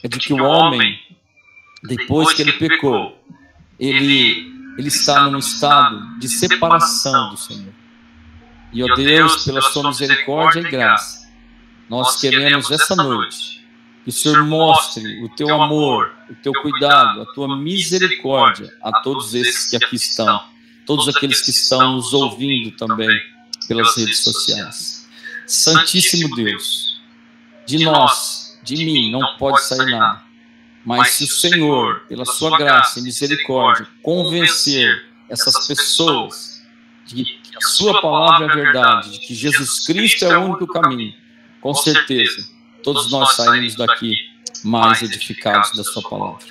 é de que o homem, depois que ele pecou, ele está num estado de separação do Senhor. E, ó Deus, pela sua misericórdia e graça, nós queremos essa noite que o Senhor mostre o teu amor, o teu cuidado, a tua misericórdia a todos esses que aqui estão, todos aqueles que estão nos ouvindo também pelas redes sociais. Santíssimo Deus, de nós, de mim, não pode sair nada. Mas se o Senhor, pela sua graça e misericórdia, convencer essas pessoas de que a sua palavra é a verdade, de que Jesus Cristo é o único caminho, com certeza, todos nós saímos daqui mais edificados da sua palavra.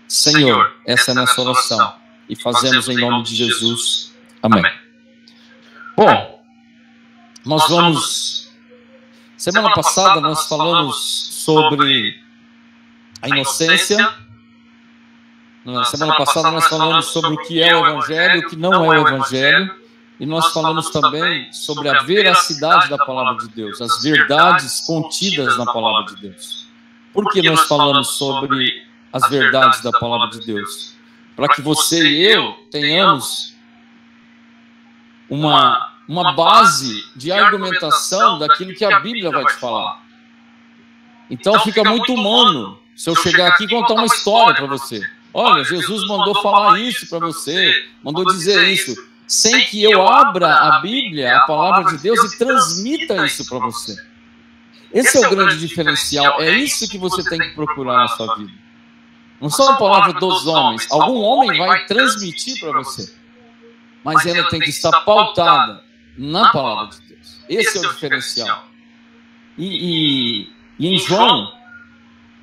Senhor, essa é a nossa oração e fazemos em nome de Jesus. Amém. Bom, nós vamos... Semana passada nós falamos sobre a inocência. Na semana passada nós falamos sobre o que é o Evangelho e o que não é o Evangelho. E nós falamos também sobre a veracidade da palavra de Deus, as verdades contidas na palavra de Deus. Por que nós falamos sobre as verdades da palavra de Deus? Para que você e eu tenhamos uma base de argumentação daquilo que a Bíblia vai te falar. Então fica muito humano se eu chegar aqui e contar uma história para você. Olha, Jesus mandou falar isso para você, mandou dizer isso, sem que eu abra a Bíblia, a palavra de Deus, e transmita isso para você. Esse é o grande diferencial, é isso que você tem que procurar na sua vida. Não só a palavra dos homens, algum homem vai transmitir para você, mas ela tem que estar pautada na palavra de Deus. Esse é o diferencial. E em João,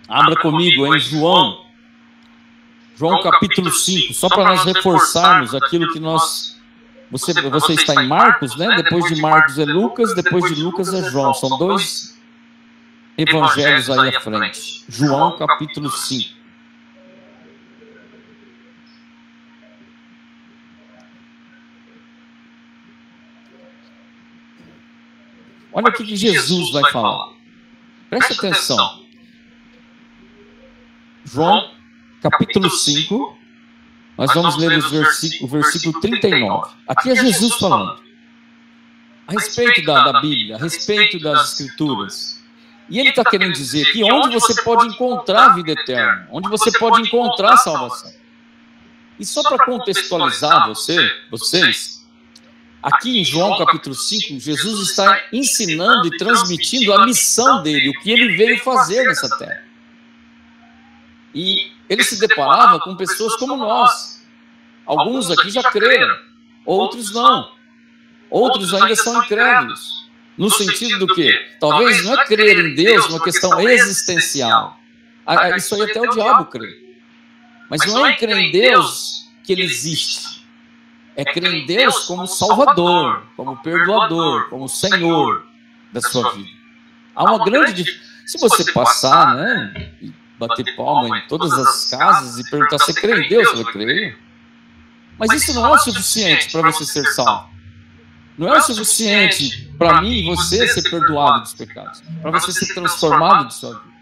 abra comigo, em João capítulo 5, só para nós reforçarmos aquilo que nós... Você está em Marcos, né? Depois de Marcos é Lucas, depois de Lucas é João. São dois evangelhos aí à frente. João capítulo 5. Olha o que Jesus vai falar. Preste atenção. João capítulo 5. Nós vamos ler o versículo 39. Aqui é Jesus falando a respeito da Bíblia, a respeito das Escrituras. E ele está querendo dizer aqui onde você pode encontrar a vida eterna, onde você pode encontrar a salvação. E só para contextualizar vocês, aqui em João capítulo 5, Jesus está ensinando e transmitindo a missão dele, o que ele veio fazer nessa terra. E ele se deparava com pessoas como nós. Alguns aqui já creram, outros não. Outros ainda são incrédulos. No sentido do quê? Talvez não é crer em Deus uma questão existencial. Isso aí até o diabo crê. Mas não é crer em Deus que ele existe. É crer em Deus como Salvador, como Perdoador, como Senhor da sua vida. Há uma grande diferença. Se você passar, né, e bater palma em todas as casas e perguntar se crê em Deus, você vai crer. Mas isso não é o suficiente para você ser salvo. Não é o suficiente para mim e você ser perdoado dos pecados, para você ser transformado de sua vida.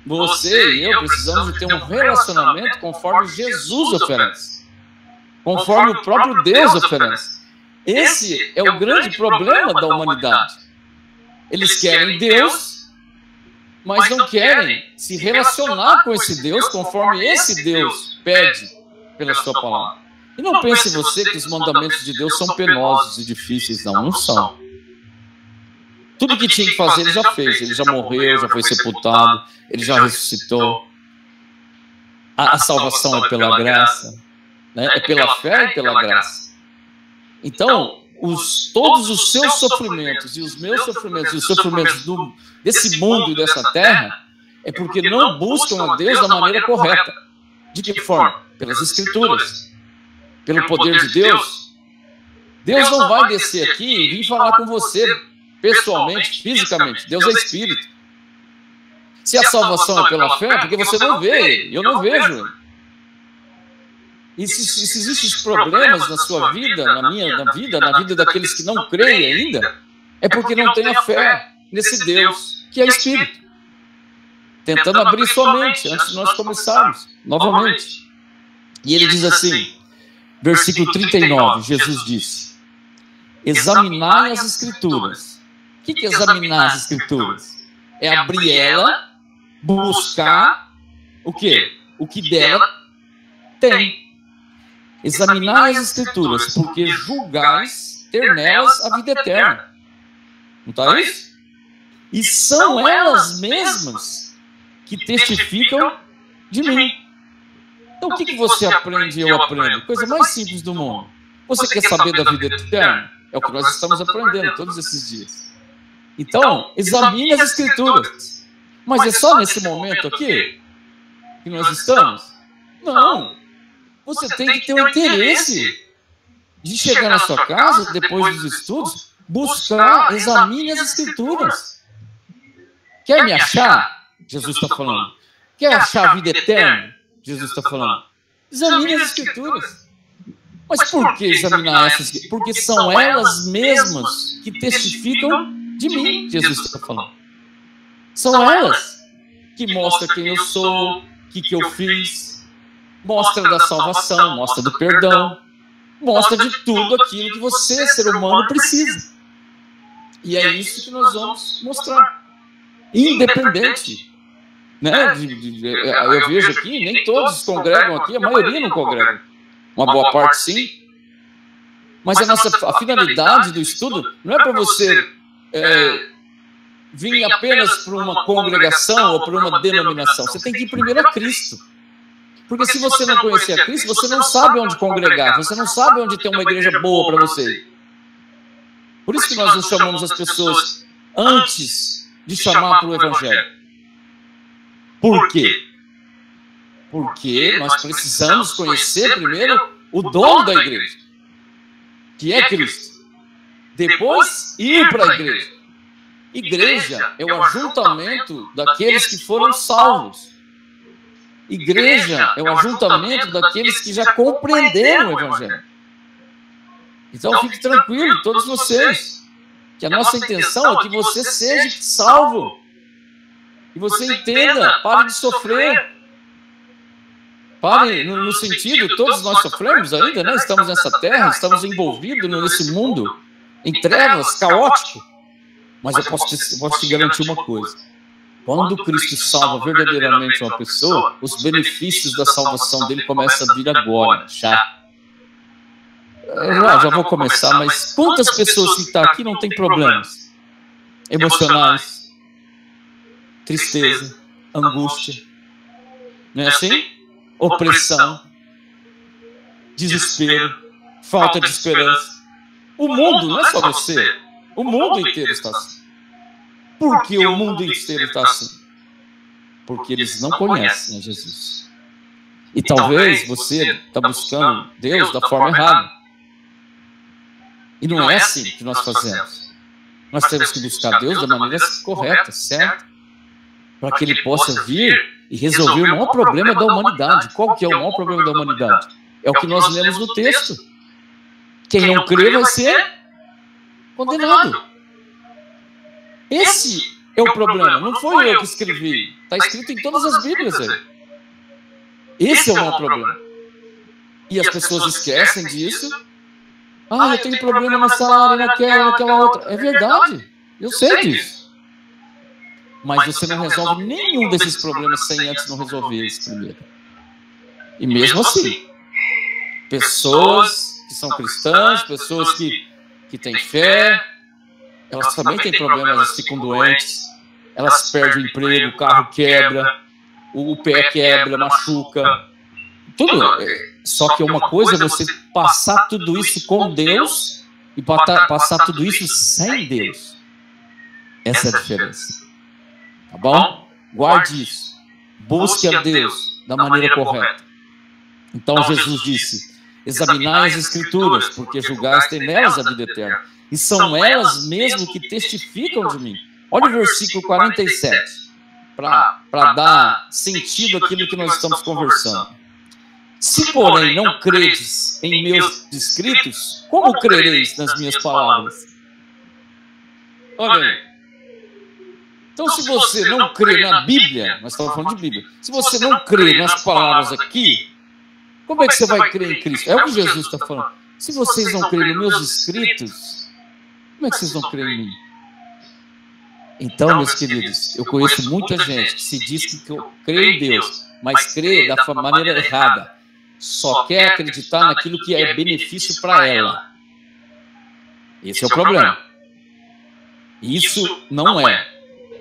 Você e eu precisamos de ter um relacionamento conforme Jesus oferece, conforme o próprio Deus oferece. Esse é o grande problema da humanidade. Eles querem Deus, mas não querem se relacionar com esse Deus conforme esse Deus pede pela sua palavra. E não pense você que os mandamentos de Deus são penosos e difíceis. Não são. Tudo que tinha que fazer ele já fez. Ele já morreu, já foi sepultado, ele já ressuscitou. A salvação é pela graça, né? É pela fé e pela graça. Então, todos os seus sofrimentos e os meus sofrimentos e os sofrimentos desse mundo e dessa terra é porque não buscam a Deus da maneira correta. De que forma? Pelas Escrituras. Pelo poder de Deus. Deus não vai descer aqui e vir falar com você pessoalmente, fisicamente. Deus é Espírito. Se a salvação é pela fé, é porque você não vê, eu não vejo. E se existem problemas na sua vida, na vida daqueles que não creem ainda, é porque não tem a fé nesse Deus que é Espírito. tentando abrir sua mente antes de nós começarmos novamente. E ele diz assim, versículo 39, Jesus disse, examinai as Escrituras. O que é examinar as Escrituras? É abrir ela, buscar o quê? O que dela tem. Examinai as Escrituras, porque julgais ter nelas a vida eterna. Não está isso? E são elas mesmas que testificam de mim. Então o que você aprende e eu aprendo? Coisa mais simples do mundo. Você quer saber da vida eterna? É o que nós estamos aprendendo todos esses dias. Então, examine as Escrituras. Mas é só nesse momento aqui que nós estamos? Não. Você tem que ter o interesse de chegar na sua casa, depois dos estudos, buscar, examine as Escrituras. Quer me achar? Jesus está falando. Quer achar a vida eterna? Jesus está falando. Examine as Escrituras. Mas por que examinar essas? Porque são elas mesmas que testificam de mim, Jesus está falando. São elas que mostram quem eu sou, o que eu fiz, mostra da salvação, mostra do perdão, mostra de tudo aquilo que você, ser humano, precisa. E é isso que nós vamos mostrar. Independente. Né? Eu vejo aqui, nem todos congregam aqui, a maioria não congrega. Uma boa parte sim. Mas a finalidade do estudo não é para você vir apenas para uma congregação ou para uma denominação. Você tem que ir primeiro a Cristo. Porque se você não conhecer a Cristo, você não sabe onde congregar, você não sabe onde tem uma igreja boa para você. Por isso que nós não chamamos as pessoas antes de chamar para o Evangelho. Por quê? Porque nós precisamos conhecer primeiro o dono da igreja, que é Cristo. Depois, ir para a igreja. Igreja é o ajuntamento daqueles que foram salvos. Igreja é o ajuntamento daqueles que já compreenderam o Evangelho. Então fique tranquilo, todos vocês, que a nossa intenção é que você seja salvo. E você entenda, pare de sofrer. Pare no sentido, todos nós sofremos ainda, né? Estamos nessa terra, estamos envolvidos nesse mundo em trevas, caótico. Mas eu posso te garantir uma coisa. Quando Cristo salva verdadeiramente uma pessoa, os benefícios da salvação dele começam a vir agora, já. Já vou começar, mas quantas pessoas que estão aqui não têm problemas emocionais, tristeza, angústia, não é assim? Opressão, desespero, falta de esperança. O mundo, não é só você, o mundo inteiro está assim. Por que o mundo inteiro está assim? Porque eles não conhecem a Jesus. E talvez você está buscando Deus da forma errada. E não é assim que nós fazemos. Nós temos que buscar Deus da maneira correta, certa, para que Ele possa vir e resolver o maior problema da humanidade. Qual que é o maior problema da humanidade? É o que nós lemos no texto. Quem não crê vai ser condenado. Esse é o problema. Não foi eu que escrevi. Está escrito em todas as Bíblias aí. Esse é o maior problema. E as pessoas esquecem disso. Ah, eu tenho problema nessa área, naquela outra. É verdade. Eu sei disso. Mas você não resolve nenhum desses problemas sem antes não resolver esse primeiro. E mesmo assim, pessoas que são cristãs, pessoas que têm fé, elas também têm problemas, elas ficam doentes, elas perdem o emprego, o carro quebra, o pé quebra, machuca, tudo. Só que uma coisa é você passar tudo isso com Deus e passar tudo isso sem Deus. Essa é a diferença. Tá bom? Guarde isso. Busque a Deus da maneira correta. Então Jesus disse, examinai as Escrituras, porque julgais ter nelas a vida eterna. E são elas mesmo que testificam de mim. Olha o versículo 47, para dar sentido àquilo que nós estamos conversando. Se, porém, não credes em meus escritos, como crereis nas minhas palavras? Olha aí. Então, se você não crê na Bíblia, nós estamos falando de Bíblia, se você não crê nas palavras aqui, como é que você vai crer em Cristo? É o que Jesus está falando. Se vocês não crêem nos meus escritos, como é que vocês vão crer em mim? Então, meus queridos, eu conheço muita gente que se diz que crê em Deus, mas crê da maneira errada. Só quer acreditar naquilo que é benefício para ela. Esse é o problema. Isso não é.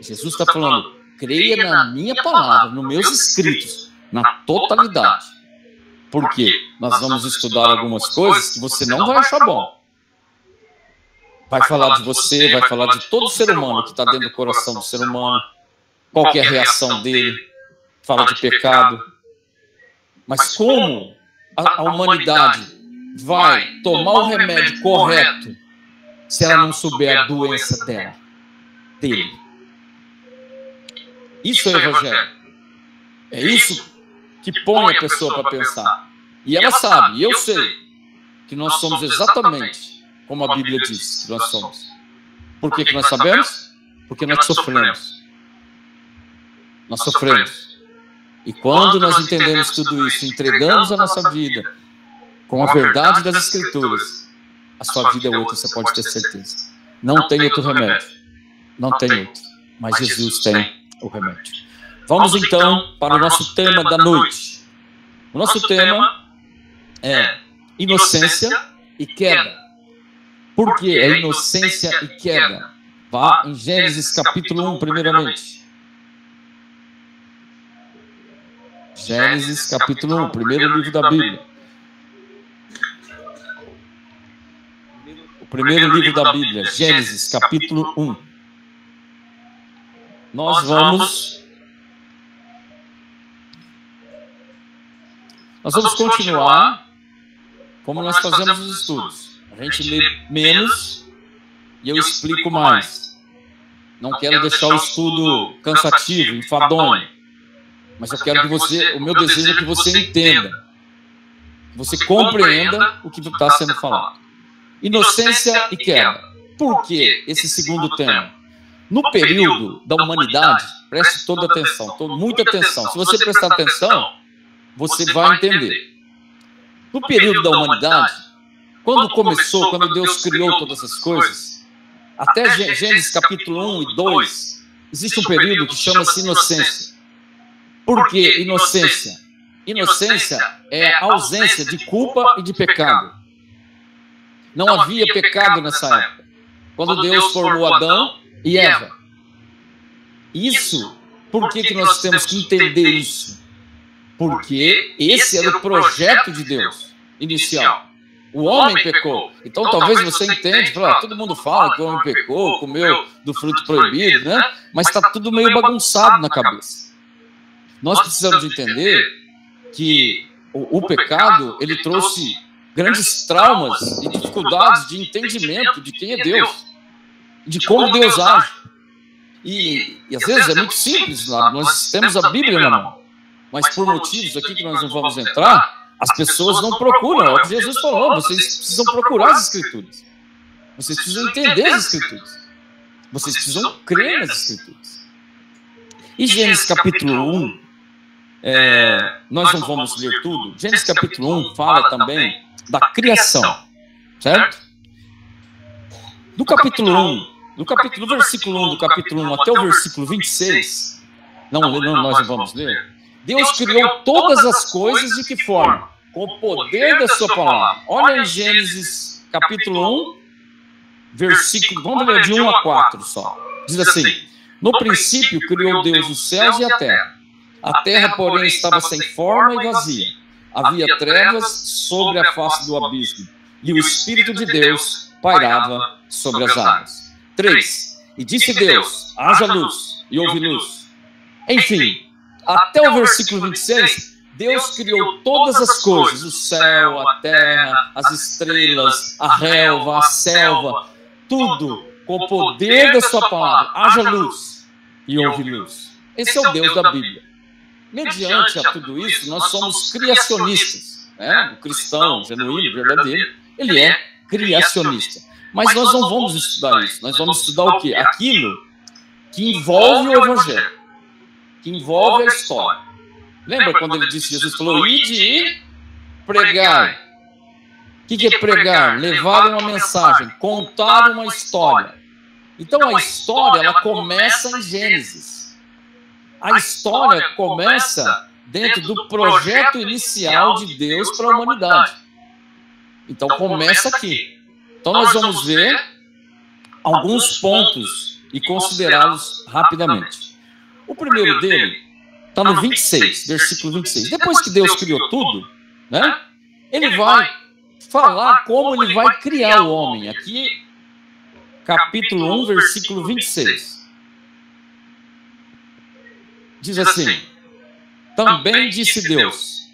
Jesus está falando, creia na minha palavra, nos meus escritos, na totalidade. Porque nós vamos estudar algumas coisas que você não vai achar bom. Vai falar de você, vai falar de todo ser humano que está dentro do coração do ser humano, qual que é a reação dele, fala de pecado. Mas como a humanidade vai tomar o remédio correto se ela não souber a doença dele? Isso é o Evangelho. É isso que põe a pessoa para pensar. E ela sabe, e eu sei, que nós somos exatamente como a Bíblia diz que nós somos. Por que nós sabemos? Porque nós sofremos. Nós sofremos. E quando nós entendemos tudo isso, entregamos a nossa vida com a verdade das Escrituras, a sua vida é outra, você pode ter certeza. Não tem outro remédio. Não tem outro. Mas Jesus tem o remédio. Vamos então para o nosso tema da noite. O nosso tema é inocência e queda. Por que é inocência e queda? Vá em Gênesis capítulo 1, primeiramente. Gênesis capítulo 1, primeiro livro da Bíblia. O primeiro livro da Bíblia, Gênesis capítulo 1. Nós vamos continuar como nós fazemos os estudos. A gente lê menos e eu explico mais. Não quero deixar o estudo cansativo, enfadonho. Mas eu quero que você, o meu desejo é que você entenda, que você compreenda o que está sendo falado. Inocência e queda. Por que esse segundo tema? No período da humanidade, preste toda atenção, muita atenção. Se você prestar atenção, você vai entender. No período da humanidade, quando Deus criou todas as coisas, até Gênesis capítulo 1 e 2, existe um período que chama-se inocência. Por que inocência? Inocência é a ausência de culpa e de pecado. Não havia pecado nessa época. Quando Deus formou Adão e Eva. Isso, por que nós temos que entender isso? Porque esse era o projeto de Deus inicial. O homem pecou. Então talvez você entenda, todo mundo fala que o homem pecou, comeu do fruto proibido, né? Mas está tudo meio bagunçado na cabeça. Nós precisamos entender que o pecado, ele trouxe grandes traumas e dificuldades de entendimento de quem é Deus, de como Deus age. E às vezes é muito simples, nós temos a Bíblia na mão, mas por motivos aqui que nós não vamos entrar, as pessoas não procuram. É o que Jesus falou, vocês precisam procurar as Escrituras. Vocês precisam entender as Escrituras. Vocês precisam crer nas Escrituras. E Gênesis capítulo 1, nós não vamos ler tudo. Gênesis capítulo 1 fala também da criação, certo? No capítulo 1, no versículo 1 do capítulo 1 até o versículo 26, nós não vamos ler. Deus criou todas as coisas de que forma? Com o poder da sua palavra. Olha em Gênesis capítulo 1, versículo, vamos ler de 1 a 4 só. Diz assim: no princípio criou Deus os céus e a terra. A terra, porém, estava sem forma e vazia. Havia trevas sobre a face do abismo, e o Espírito de Deus pairava sobre as águas. 3. E disse Deus: haja luz, e houve luz. Enfim, até o versículo 26, Deus criou todas as coisas, o céu, a terra, as estrelas, a relva, a selva, tudo com o poder da sua palavra. Haja luz, e houve luz. Esse é o Deus da Bíblia. Mediante a tudo isso, nós somos criacionistas, né? O cristão genuíno, verdadeiro, ele é criacionista. Mas nós não vamos estudar isso. Nós vamos estudar o quê? Aquilo que envolve o Evangelho, que envolve a história. Lembra quando ele disse, Jesus falou, ide e pregai. O que é pregar? Levar uma mensagem, contar uma história. Então a história, ela começa em Gênesis. A história começa dentro do projeto inicial de Deus para a humanidade. Então começa aqui. Então nós vamos ver alguns pontos e considerá-los rapidamente. O primeiro dele está no 26, versículo 26. Depois que Deus criou tudo, né, ele vai falar como ele vai criar o homem. Aqui, capítulo 1, versículo 26. Diz assim, também disse Deus,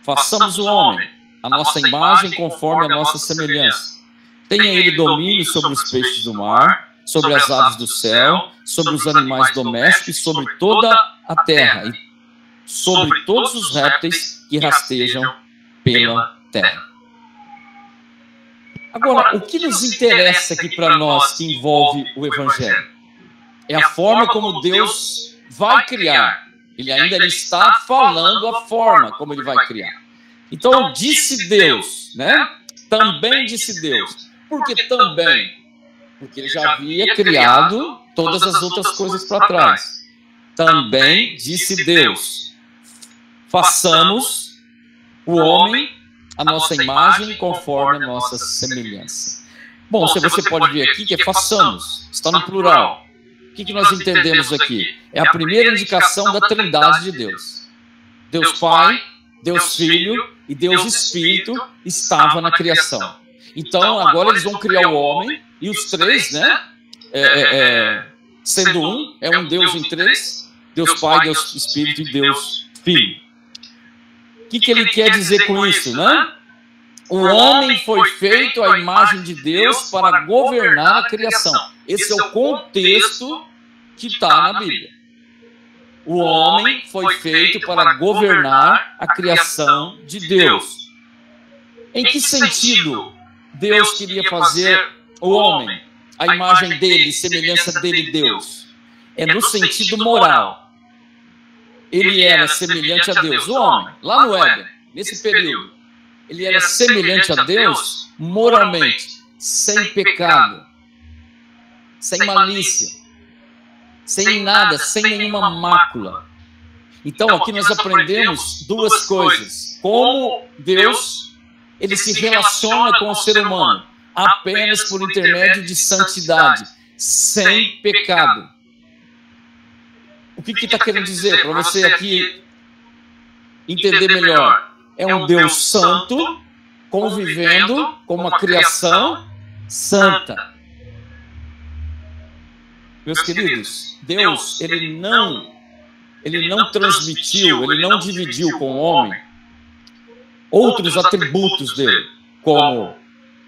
façamos o homem, a nossa imagem conforme a nossa semelhança. Tenha ele domínio sobre os peixes do mar, sobre as aves do céu, sobre os animais domésticos, sobre toda a terra, e sobre todos os répteis que rastejam pela terra. Agora, o que nos interessa aqui para nós que envolve o Evangelho? É a forma como Deus vai criar. Ele ainda está falando a forma como ele vai criar. Então, disse Deus, né? Também disse Deus. Por que também? Porque ele já havia criado todas as outras coisas para trás. Também disse Deus, façamos o homem a nossa imagem conforme a nossa semelhança. Bom, você pode ver aqui que é façamos, está no plural. O que nós entendemos aqui? É a primeira indicação da Trindade de Deus. Deus Pai, Deus Filho e Deus Espírito estava na criação. Então, agora eles vão criar o homem, e os três, né? Sendo um, é um Deus em três, Deus Pai, Deus Espírito e Deus Filho. O que ele quer dizer com isso, né? O homem foi feito à imagem de Deus para governar a criação. Esse é o contexto que está na Bíblia. O homem foi feito para governar a criação de Deus. Em que sentido Deus queria fazer o homem, a imagem dele, semelhança dele, Deus? É no sentido moral. Ele era semelhante a Deus. O homem, lá no Éden, nesse período, ele era semelhante a Deus moralmente, sem pecado, sem malícia, sem nada, sem nenhuma mácula. Então, aqui nós aprendemos duas coisas. Como Deus, ele se relaciona com o ser humano apenas por intermédio de santidade, sem pecado. O que está querendo dizer para você aqui entender melhor? É um Deus santo convivendo com uma criação santa. Meus queridos, Deus, ele não transmitiu, ele não dividiu com o homem outros atributos dele, como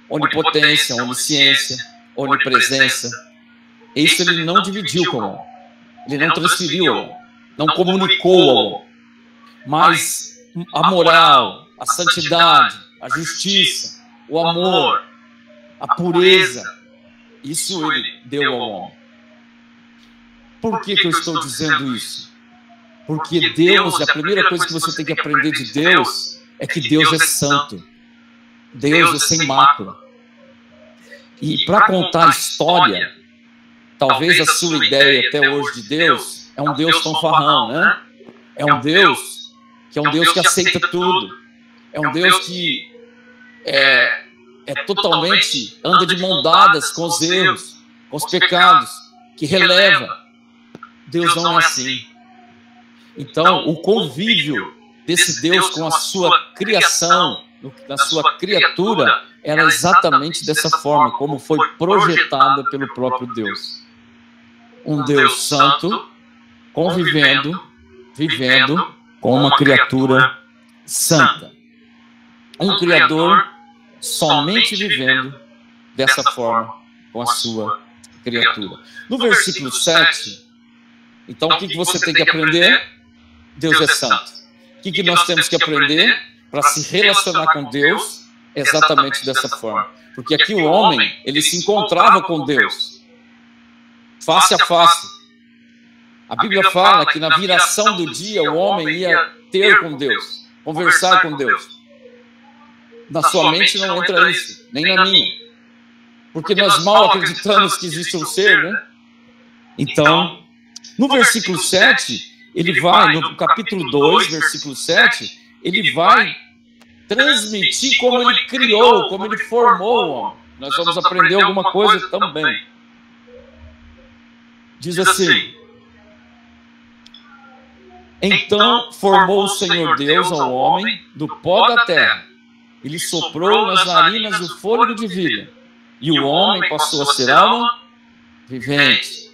onipotência, onisciência, onipresença. Isso ele não dividiu com o homem. Ele não transferiu, não comunicou ao homem. Mas a moral, a santidade, a justiça, o amor, a pureza, isso ele deu ao homem. Por que eu estou dizendo isso? Porque Deus, a primeira coisa que você tem que aprender de Deus é que Deus é santo. Deus é sem mácula. E para contar a história, talvez a sua ideia até hoje de Deus é um Deus fanfarrão, né? É um Deus que é um Deus que aceita tudo. É um Deus que totalmente anda de mão dadas com os erros, com os pecados, que releva. Deus não é assim. Então, o convívio desse Deus com a sua criação, da sua criatura, era exatamente dessa forma, como foi projetada pelo próprio Deus. Um Deus santo, convivendo, vivendo com uma criatura santa. Um Criador somente vivendo dessa forma com a sua criatura. No versículo 7, então o que você tem que aprender? Deus é santo. O que nós temos que aprender para se relacionar com Deus? Exatamente dessa forma. Porque aqui o homem, ele se encontrava com Deus, face a face. A Bíblia fala que na viração do dia o homem ia ter com Deus, conversar com Deus. Na sua mente não entra isso, nem na minha. Porque nós mal acreditamos que existe um ser, né? Então, no versículo 7, ele vai, no capítulo 2, versículo 7, ele vai transmitir como ele criou, como ele formou o homem. Nós vamos aprender alguma coisa também. Diz assim: então formou o Senhor Deus ao homem do pó da terra. Ele soprou nas narinas o fôlego de vida. E o homem passou a ser alma vivente.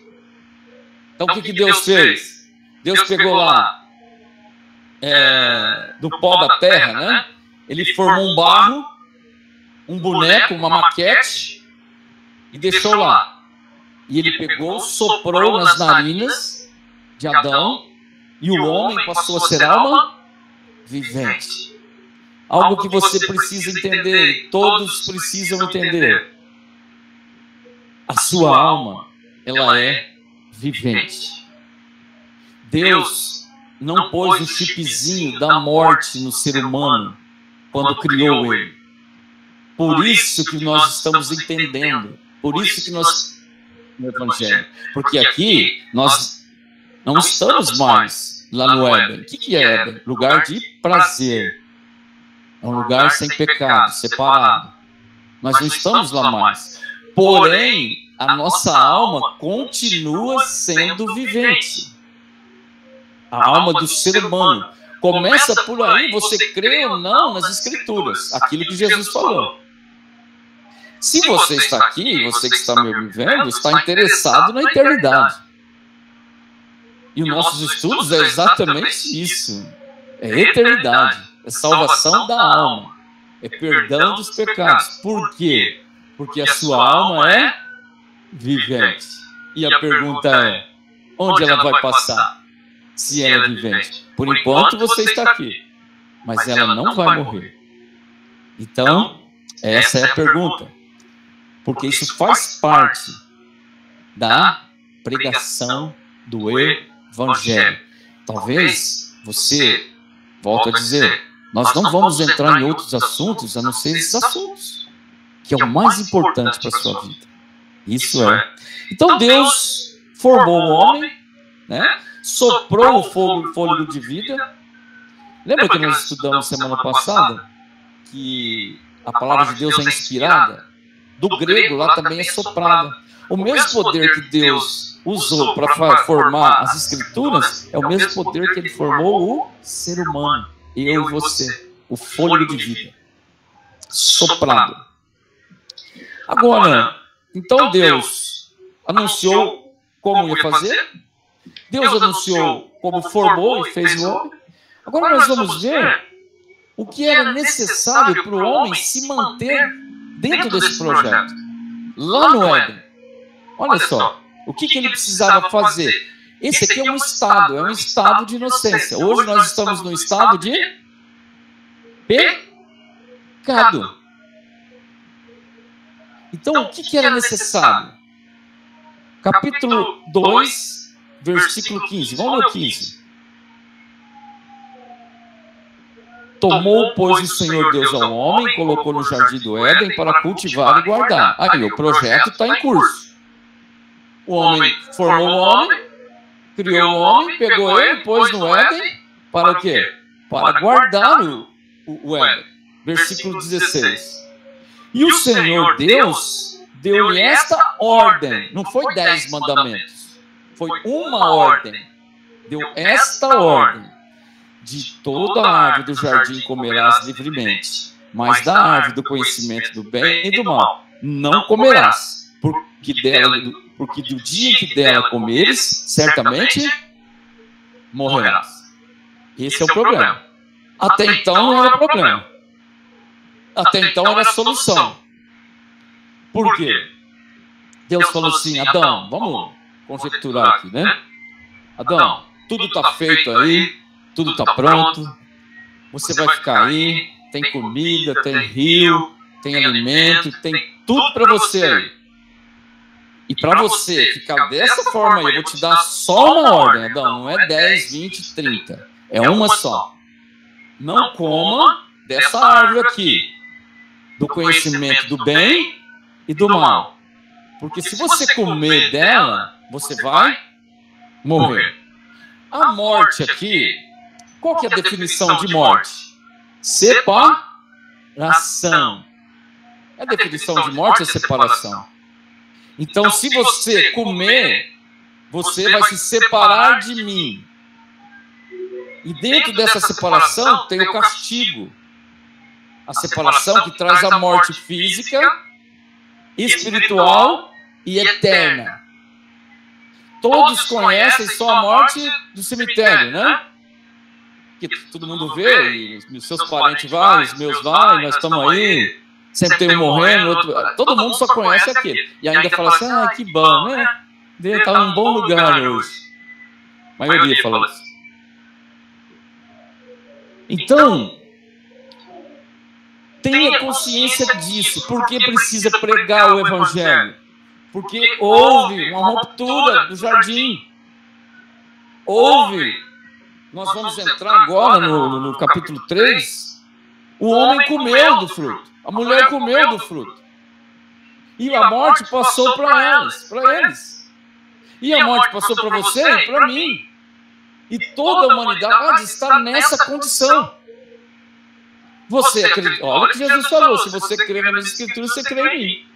Então o que Deus fez? Deus pegou lá do pó da terra, né? Ele formou um barro, um boneco, uma maquete, e deixou lá. E ele pegou, soprou nas narinas de Adão, e o homem passou a ser alma vivente. Algo que você precisa entender, e todos precisam entender. A sua alma, ela é vivente. Deus não pôs o chipzinho da morte no ser humano quando criou ele. Por isso que nós estamos entendendo. Por isso que nós no Evangelho. Porque aqui nós não estamos mais lá no Éden. O que é Éden? Lugar de prazer. É um lugar sem pecado, separado. Nós não estamos lá mais. Porém, a nossa alma continua sendo vivente. A alma do ser humano. Começa por aí, você crê ou não nas Escrituras. Aquilo que Jesus falou. Se você está aqui, você que está me vendo, está interessado na eternidade. E os nossos estudos é exatamente isso. É eternidade. É salvação da alma. É perdão dos pecados. Por quê? Porque a sua alma é vivente. E a pergunta é, onde ela vai passar? Se ela é vivente. Por enquanto você está aqui. Mas ela não vai morrer. Então, essa é a pergunta. Porque isso faz parte da pregação do Evangelho. Talvez você, volto a dizer, nós não vamos entrar em outros assuntos a não ser esses assuntos, que é o mais importante para a sua vida. Isso é. Então Deus formou o homem, né? Soprou o fôlego de vida. Lembra que nós estudamos semana passada que a palavra de Deus é inspirada? Do grego lá também é soprada. O mesmo poder que Deus usou para formar as Escrituras é o mesmo poder que ele formou o ser humano. Eu e você, o fôlego de vida, soprado. Agora, então Deus anunciou como ia fazer, Deus anunciou como formou e fez o homem. Agora nós vamos ver o que era necessário para o homem se manter dentro desse projeto, lá no Éden. Olha só, o que ele precisava fazer? Esse aqui é um estado de inocência. Hoje nós estamos no estado de pecado. Então, o que era necessário? Capítulo 2, versículo 15. Vamos no 15. Tomou, pois, o Senhor Deus ao homem, colocou no jardim do Éden para cultivar e guardar. Aí, o projeto está em curso. O homem formou o homem, criou o homem, pegou ele, pôs no Éden, para o quê? Para guardar o Éden. Versículo 16. E o Senhor Deus deu-lhe esta ordem. Não foi 10 mandamentos. Foi uma ordem. Deu esta ordem. De toda a árvore do jardim comerás livremente, mas da árvore do conhecimento do bem e do mal não comerás, porque do dia que dela comeres, certamente morrerás. Esse é o problema. Até então não era problema. Até então era a solução. Por quê? Deus falou assim, Adão, vamos conjecturar aqui, né? Adão, tudo está feito aí, tudo está pronto, você vai ficar aí, tem comida, tem rio, tem alimento, tem tudo para você aí. E para você ficar dessa forma aí, eu vou te dar só uma ordem, Adão, não é 10, 20, 30. É uma só. Não coma dessa árvore aqui, do conhecimento do bem e do mal. Porque se você comer dela, você vai morrer. A morte aqui, qual que é a definição de morte? Separação. A definição de morte é separação. Então, se você comer, você vai se separar de mim. E dentro dessa separação tem o castigo. A separação que traz a morte física, espiritual e eterna. Todos conhecem só a morte do cemitério, né? Que todo mundo vê, e os seus parentes vão, os meus vão, nós estamos aí, sempre tem um morrendo, outro, todo mundo só conhece aquele. E ainda fala assim, ah, que bom, né? Está num bom lugar hoje. A maioria fala isso. Então, tenha consciência disso, porque precisa pregar o Evangelho. Porque houve uma ruptura do jardim. Nós vamos entrar agora no capítulo 3, o homem comeu do fruto, a mulher comeu do fruto. E a morte passou para eles. E a morte passou para você e para mim. E toda a humanidade está nessa condição. Você acredita? Olha o que Jesus falou, se você crê nas Escrituras, você crê em mim.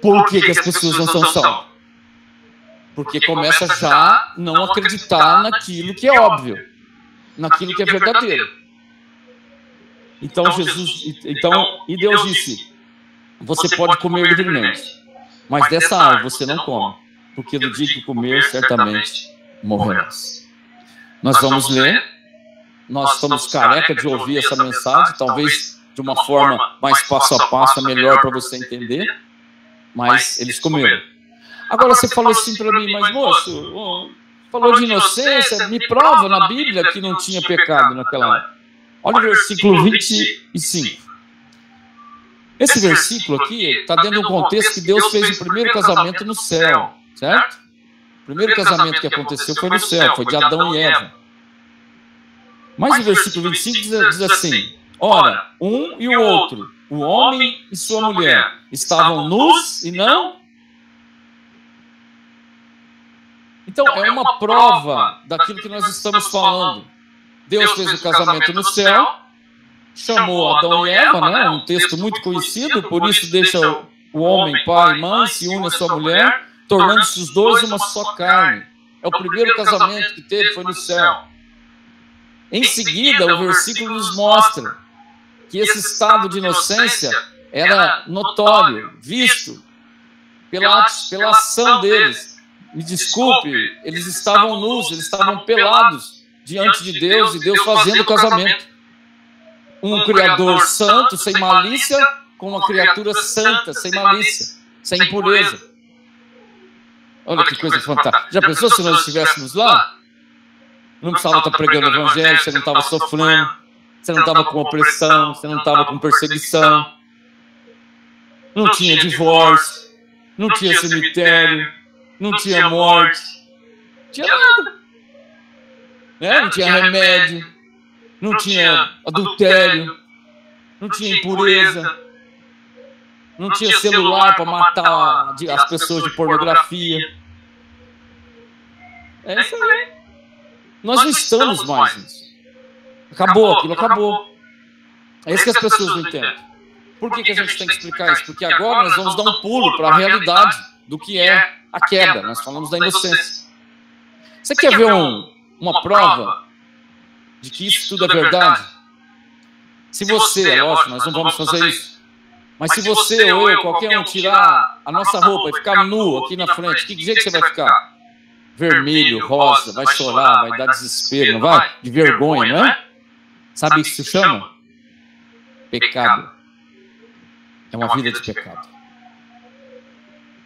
Por que as pessoas não são salvas? Porque começa já a não acreditar naquilo que é óbvio, naquilo que é verdadeiro. Então Deus disse, você pode comer livremente, mas dessa árvore você não come, porque no dia que comer, certamente morrerás. Nós vamos ler, nós estamos careca de ouvir essa mensagem, talvez de uma forma mais passo a passo, melhor para você entender, mas eles comeram. Agora você falou assim para mim, mas moço, falou de inocência, me prova na Bíblia que não tinha pecado naquela época. Olha o versículo 25. Esse versículo aqui está dentro de um contexto que Deus fez o primeiro casamento no céu, certo? O primeiro casamento que aconteceu foi no céu, foi de Adão e Eva. Mas o versículo 25 diz assim, ora, um e o outro, o homem e sua mulher, estavam nus e não... Então, é uma prova daquilo que nós estamos falando. Deus fez o casamento no céu, chamou Adão e Eva, né? Um texto muito conhecido, por isso deixa o homem, pai e mãe, se une a sua mulher, tornando-se os dois uma só carne. É o primeiro casamento que teve, foi no céu. Em seguida, o versículo nos mostra que esse estado de inocência era notório, visto pela ação deles. Me desculpe, eles estavam nus, eles estavam pelados diante de Deus e Deus fazendo o casamento. Um Criador santo, sem malícia, com uma criatura santa, sem malícia, sem impureza. Olha que coisa fantástica. Já pensou se nós estivéssemos lá? Não precisava estar pregando o Evangelho, você não estava sofrendo, você não estava com opressão, você não estava com perseguição, não tinha divórcio, não tinha cemitério, não tinha morte, não tinha nada, né? Não tinha remédio, não tinha adultério, não tinha impureza, não tinha celular para matar as pessoas de pornografia. É isso aí. Nós não estamos mais nisso. Acabou, aquilo acabou. É isso que as pessoas não entendem. Por que a gente tem que explicar isso? Porque agora nós vamos dar um pulo para a realidade do que é a queda. Nós falamos da inocência. Você quer ver uma prova de que isso tudo é verdade? Se você, é lógico, nós não vamos fazer isso. Mas se você ou eu, qualquer um, tirar a nossa roupa e ficar nu aqui na frente, que jeito você vai ficar? Vermelho, rosa, vai chorar, vai dar desespero, não vai? De vergonha, não é? Sabe o que isso se chama? Pecado. É uma vida de pecado.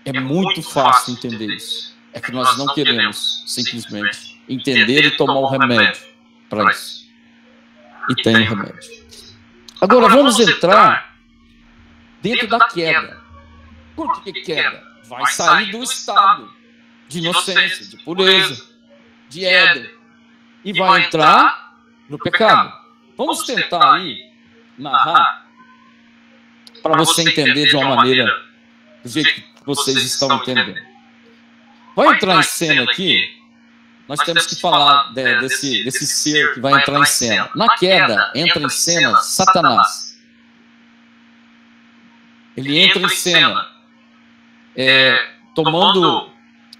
É muito fácil entender isso. É que nós não queremos simplesmente entender e tomar o remédio para isso. E tem o remédio. Agora vamos entrar dentro da queda. Por que queda? Vai sair do estado de inocência, de pureza, de Éden, e vai entrar no pecado. Vamos tentar aí narrar para você entender de uma maneira do jeito que vocês estão entendendo. Vai entrar em cena aqui, nós temos que falar desse ser que vai entrar em cena. Na queda, entra em cena Satanás. Ele entra em cena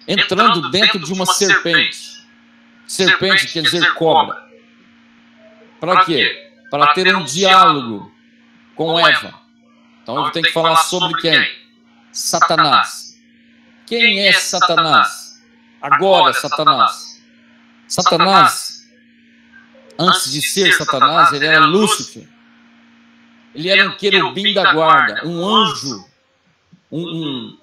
entrando dentro de uma serpente. Serpente quer dizer cobra. Para quê? Para ter um diálogo com Eva. Então eu tenho que falar sobre quem? Satanás. Quem é Satanás? Agora, Satanás. Satanás, antes de ser Satanás, ele era Lúcifer. Ele era um querubim da guarda, um anjo, um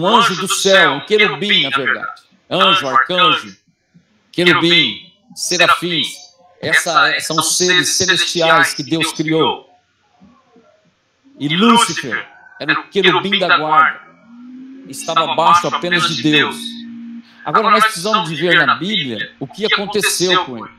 anjo do céu, um querubim, na verdade. Anjo, arcanjo, querubim, serafins. São os seres celestiais que Deus criou. E Lúcifer era o querubim da guarda. Estava abaixo apenas de Deus. Agora nós precisamos de ver na Bíblia o que aconteceu com ele.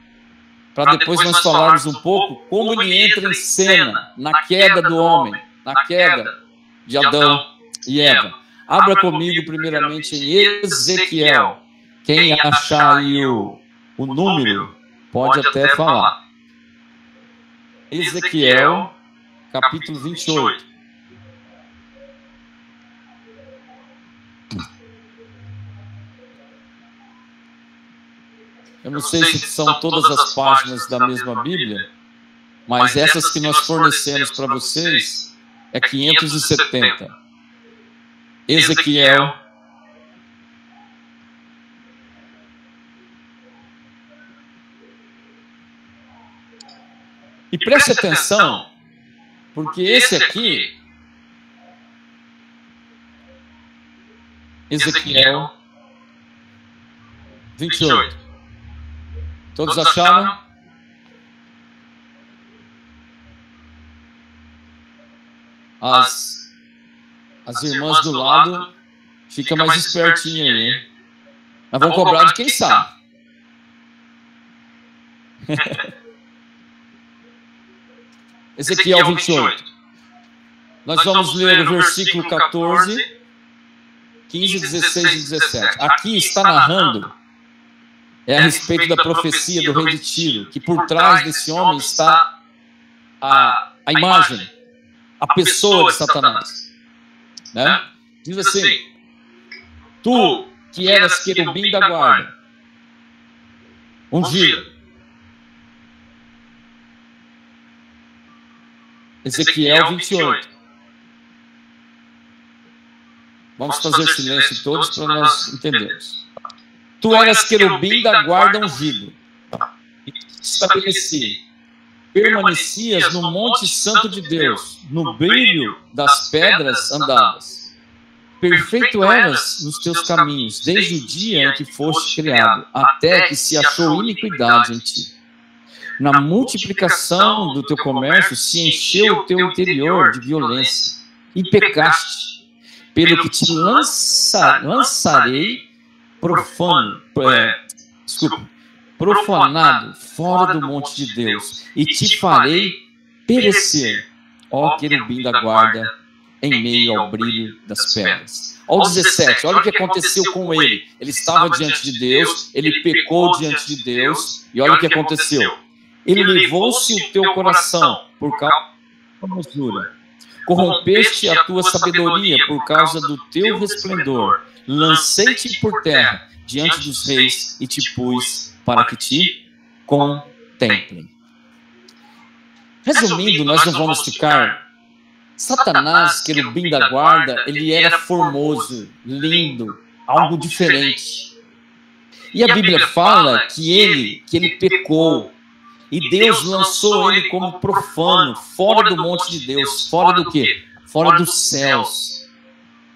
Para depois nós falarmos um pouco como ele entra em cena na queda do homem, na queda de Adão e Eva. Abra comigo primeiramente em Ezequiel. Quem achar aí o número, pode até falar. Ezequiel, capítulo 28. Eu não sei se são todas as páginas da mesma Bíblia, mas essas que nós fornecemos para vocês é 570. Ezequiel, e preste atenção, porque esse aqui, Ezequiel 28. Todos acharam? As irmãs do lado ficam mais espertinhas aí, hein? Mas vão cobrar de quem sabe. Ezequiel 28. Nós vamos ler o versículo 14, 15, 16 e 17. Aqui está narrando a respeito da profecia do rei de Tiro, que por trás desse homem está a imagem, a pessoa de Satanás. Né? Diz assim: tu que eras querubim da guarda, ungido. Ezequiel 28. Vamos fazer silêncio todos para nós entendermos. Tu eras querubim da guarda ungido, e estabeleci, permanecias no monte santo de Deus, no brilho das pedras andavas. Perfeito eras nos teus caminhos, desde o dia em que foste criado, até que se achou iniquidade em ti. Na multiplicação do teu comércio se encheu o teu interior de violência, e pecaste, pelo que te lançarei profanado fora do monte de Deus, e te farei perecer, ó querubim da guarda, em meio ao brilho das pedras. Ao 17, olha o que aconteceu com ele. Ele estava diante de Deus, ele pecou diante de Deus, e olha o que aconteceu. Ele levou-se o teu coração por causa da formosura. Corrompeste a tua sabedoria por causa do teu resplendor. Lancei-te por terra diante dos reis e te pus para que te contemplem. Resumindo, nós não vamos ficar. Satanás, querubim da guarda, ele era formoso, lindo, algo diferente. E a Bíblia fala que ele pecou. E Deus lançou ele como profano, fora do monte de Deus. Fora do quê? Fora dos céus.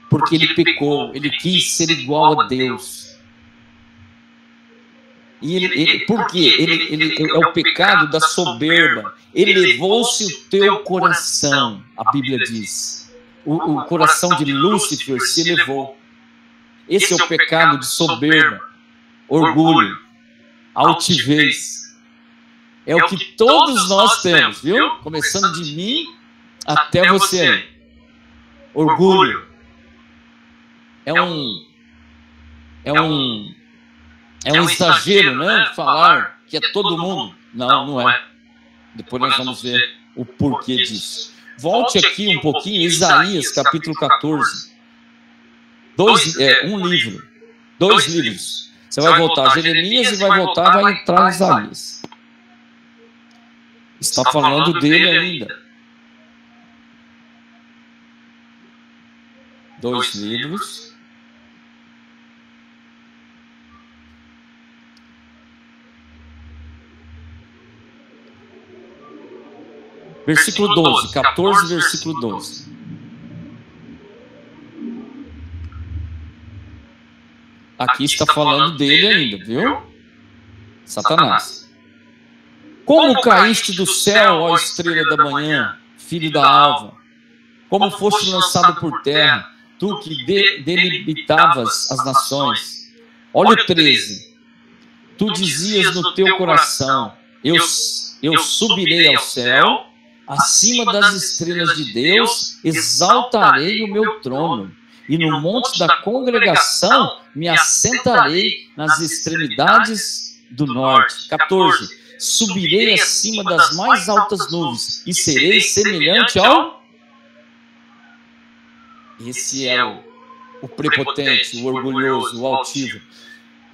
Porque ele pecou, ele quis ser igual a Deus. E por quê? Ele é o pecado da soberba. Ele levou-se o teu coração, a Bíblia diz. o coração de Lúcifer se elevou. Esse é o pecado de soberba, orgulho, altivez. É o que todos nós temos, viu? Começando de mim até você. Orgulho. É um exagero, né? Falar que é todo mundo. Não, não é. Depois nós vamos ver o porquê disso. Volte aqui um pouquinho, Isaías, capítulo 14. Um livro. 2 livros. Você vai voltar a Jeremias e vai entrar em Isaías. Está falando dele ainda. 2 livros. Versículo 12, 14, versículo 12. Aqui está falando dele ainda, viu? Satanás. Como caíste do céu, ó estrela da manhã, filho da alva? Como foste lançado por terra, tu que delimitavas as nações? Olha o 13. Tu dizias no teu coração, eu subirei ao céu, acima das estrelas de Deus, exaltarei o meu trono, e no monte da congregação me assentarei nas extremidades do norte. 14. Subirei acima das mais altas nuvens, e serei semelhante ao... Esse é o prepotente, o orgulhoso, o altivo.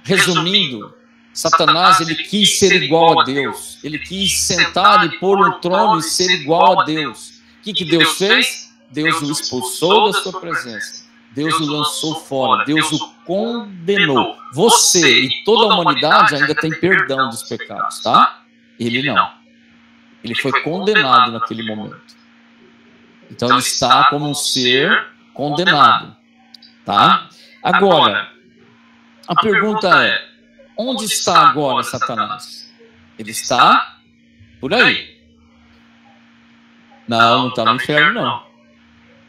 Resumindo, Satanás, ele quis ser igual a Deus. Ele quis sentar e pôr um trono e ser igual a Deus. O que Deus fez? Deus o expulsou da sua presença. Deus o lançou fora. Deus o condenou. Você e toda a humanidade ainda tem perdão dos pecados, tá? Ele não. Ele foi condenado naquele momento. Então ele está como um ser condenado, tá? Agora, a pergunta é, onde está agora Satanás? Ele está por aí. Não, não está no inferno, não.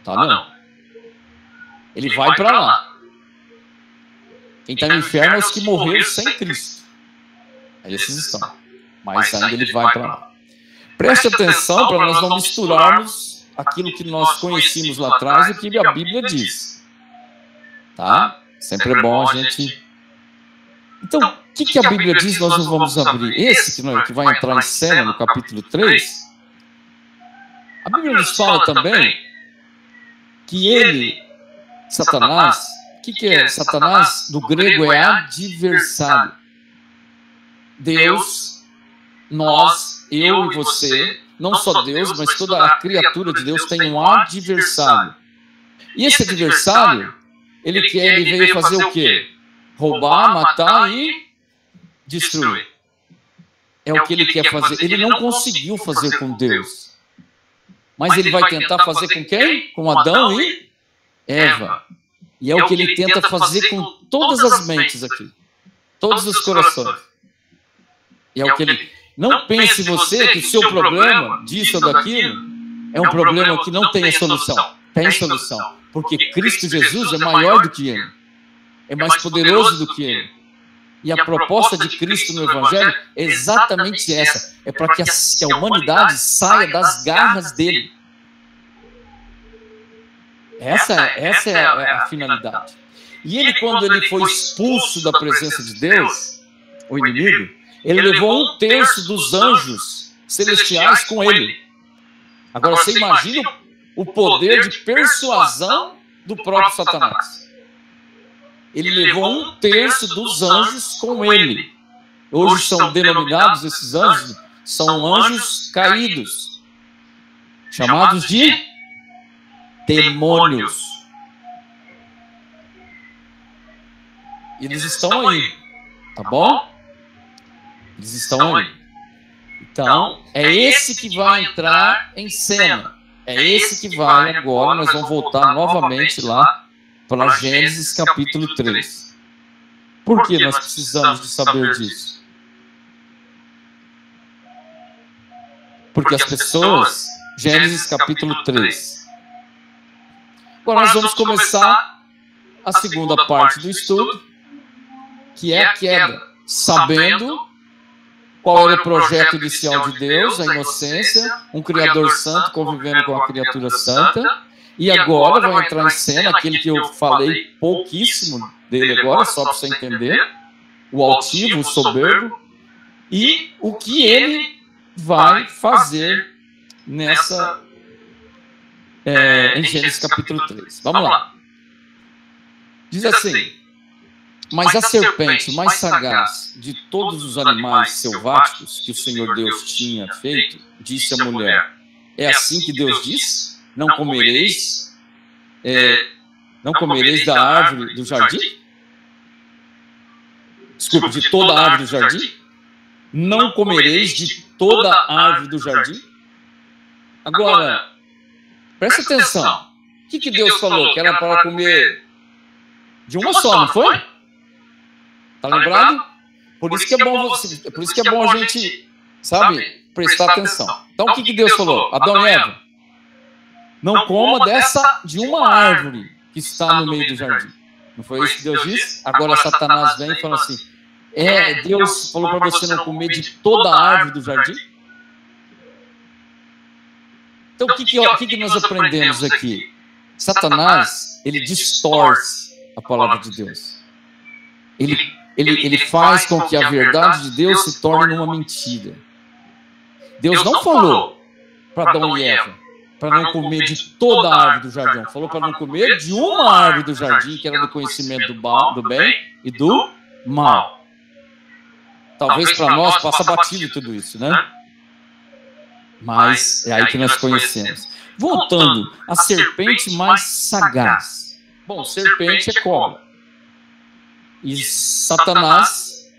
Tá, não. Ele vai para lá. Quem está no inferno é os que morreram sem Cristo. Esses estão. Mas ainda ele vai para lá. Preste atenção para nós não misturarmos aquilo que nós conhecíamos lá atrás e o que a Bíblia diz. Tá? Sempre é bom a gente... Então, o que a Bíblia diz? Nós não vamos abrir. Esse que vai entrar em cena no capítulo 3, a Bíblia nos fala também que ele, Satanás, o que é Satanás? Do grego é adversário. Deus, nós, eu e você, não só Deus, mas toda a criatura de Deus tem um adversário. E esse adversário, ele veio fazer o quê? Roubar, matar e destruir. É o que ele quer fazer. Ele não conseguiu fazer com Deus. Mas ele vai tentar fazer com quem? Com Adão e Eva. E é o que ele tenta fazer com todas as mentes aqui. Todos os corações. E é o que ele... Não pense você que o seu problema, disso ou daquilo, é um problema que não tem solução. Tem solução. Porque Cristo Jesus é maior do que ele. É mais poderoso do que ele. E a proposta de Cristo no Evangelho é exatamente essa. É para que a humanidade saia das garras dele. Essa é a finalidade. E ele, quando ele foi expulso da presença de Deus, o inimigo, ele levou 1/3 dos anjos celestiais com ele. Agora você imagina o poder de persuasão do próprio Satanás. Ele levou 1/3 dos anjos com ele. Hoje são denominados, esses anjos, são anjos caídos, chamados de demônios. Eles estão aí, tá bom? Eles estão aí. Então, é esse que vai entrar em cena. É esse que vai agora, nós vamos voltar novamente lá para Gênesis capítulo 3. Por que nós precisamos de saber disso? Porque as pessoas, Gênesis capítulo 3, Agora nós vamos começar a segunda parte do estudo, que é a queda, sabendo qual era o projeto inicial de Deus, a inocência, um Criador santo convivendo com a criatura santa, e agora vai entrar em cena aquele que eu falei pouquíssimo dele agora, só para você entender, o altivo, o soberbo, e o que ele vai fazer nessa em Gênesis capítulo 3. Vamos lá. Diz assim: mas a serpente mais sagaz de todos os animais selváticos que o Senhor Deus tinha feito, disse à mulher: é assim que Deus diz? Não comereis da árvore do jardim? Desculpa, de toda a árvore do jardim? Não comereis de toda a árvore do jardim? Agora, presta atenção. O que Deus falou? Que era para comer de uma só, não foi? Tá lembrado? Por isso que é bom a gente, sabe, prestar atenção. Então o que Deus falou? Adão e Eva, não coma de uma árvore que está no meio do jardim. Não foi isso que Deus disse? Agora Satanás vem e fala assim: Deus falou para você não comer de toda a árvore do jardim? Então o que nós aprendemos aqui? Satanás, ele distorce a palavra de Deus. Ele faz com que a verdade de Deus se torne uma mentira. Deus não falou para Adão e Eva para não comer de toda a árvore do jardim. Falou para não comer de uma árvore do jardim, que era do conhecimento do bem e do mal. Talvez para nós passa batido tudo isso, né? Mas é aí que nós conhecemos. Voltando, a serpente mais sagaz. Bom, serpente é cobra. E Satanás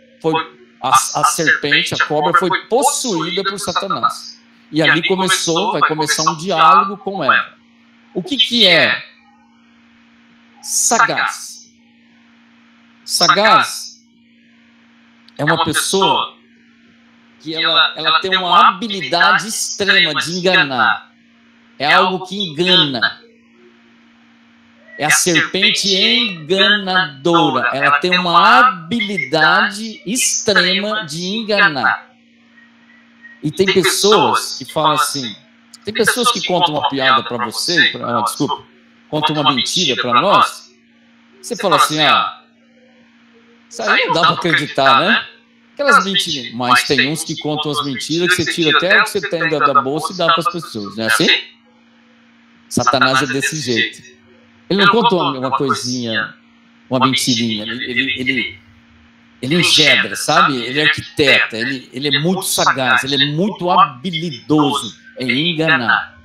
a serpente, a cobra, foi possuída por Satanás. E ali vai começar um diálogo com ela. O que é sagaz? Sagaz é uma pessoa que ela tem uma habilidade extrema de enganar. É algo que engana. É a serpente enganadora. Ela tem uma habilidade extrema de enganar. E tem pessoas que falam assim, tem pessoas que contam uma piada para você, contam uma mentira para nós. Você fala assim, isso aí não dá para acreditar, né? Aquelas mentiras. Mas tem uns que contam as mentiras que você tira até o que você tem da bolsa e dá para as pessoas, não é assim? Satanás é desse jeito. Ele não conta uma coisinha, uma mentirinha. Ele engendra, sabe? Ele arquiteta, ele é muito sagaz, ele é muito habilidoso em enganar.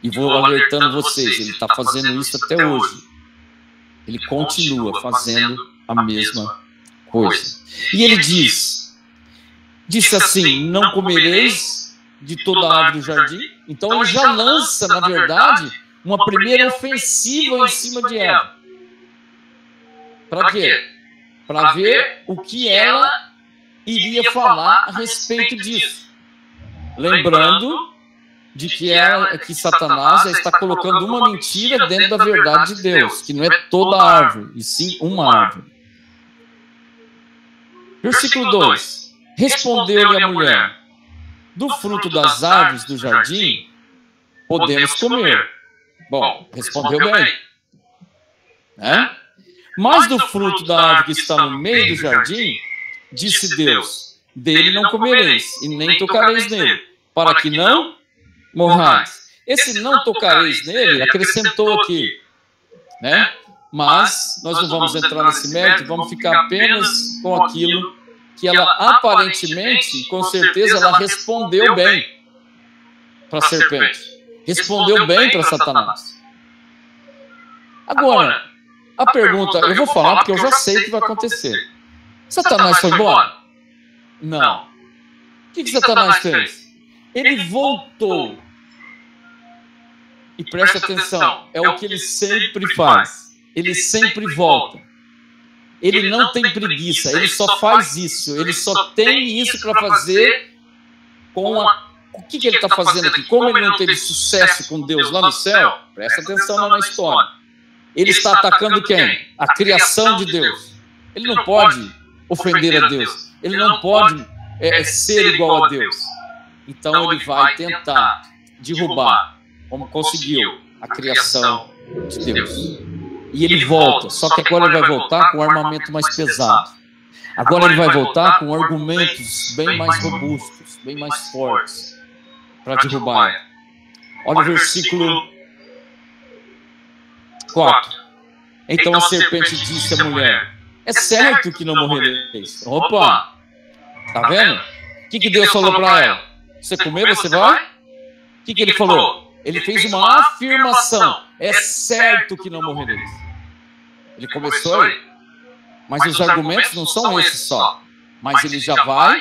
E vou alertando vocês, ele está fazendo isso até hoje. Ele continua fazendo a mesma coisa. E ele disse assim, não comereis de toda a árvore do jardim. Então ele já lança, na verdade, uma primeira ofensiva em cima de Eva. Para quê? Para ver o que ela iria falar a respeito disso. Lembrando de que Satanás está colocando uma mentira dentro da verdade de Deus, que não é toda a árvore, e sim uma árvore. Versículo 2. Respondeu-lhe a mulher: do fruto das árvores do jardim podemos comer. Bom, respondeu bem. Né? Mas do fruto da árvore que está no meio do jardim, disse Deus: dele não comereis, e nem tocareis nele, para que não morrais. Esse não tocareis nele, acrescentou aqui, né? Mas nós não vamos entrar nesse mérito, vamos ficar apenas com aquilo que ela aparentemente, com certeza, ela respondeu bem para a serpente. Respondeu bem para Satanás. Agora, a pergunta, eu vou falar porque eu já sei o que vai acontecer. Satanás foi embora? Não. O que Satanás fez? Ele voltou. E preste atenção, é o que ele sempre faz. Ele sempre volta. Ele não tem preguiça, ele só faz isso. Ele só tem isso para fazer com o que ele está fazendo aqui? Como ele não teve sucesso com Deus lá no céu, presta atenção lá na história. Ele está atacando quem? A criação de Deus. Ele não pode ofender a Deus. Ele não pode ser igual a Deus. Então ele vai tentar derrubar, como conseguiu, a criação de Deus. E ele volta, só que agora ele vai voltar com um armamento mais pesado. Agora ele vai voltar com argumentos bem mais robustos, bem mais fortes, para derrubar ela. Olha o versículo 4. Então a serpente disse à mulher: é certo que não morrereis. Opa! Tá vendo? O que Deus falou para ela? Você comer, você vai? O que ele falou? Ele fez uma afirmação: é certo que não morrereis. Ele começou aí. Mas os argumentos não são esses só. Mas ele já vai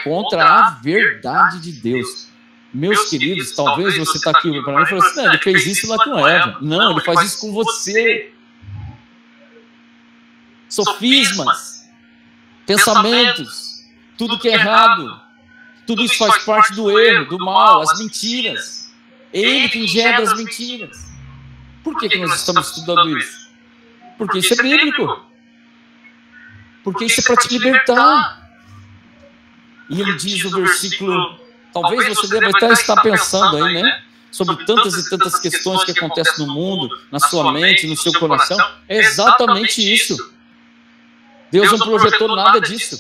contra a verdade de Deus. Meus queridos, talvez você está aqui para mim e falou assim: não, ele fez isso lá com Eva. Não, ele faz isso com você. Sofismas, pensamentos, tudo que é errado, tudo isso faz parte do erro, do mal, as mentiras. Ele que engendra as mentiras. Por que nós estamos estudando isso? Porque isso é bíblico. Porque isso é para te libertar. E ele diz no versículo, talvez você deva até estar pensando aí, né? Sobre tantas e tantas questões que acontecem no mundo, na sua mente, no seu coração. É exatamente isso. Deus não projetou nada disso.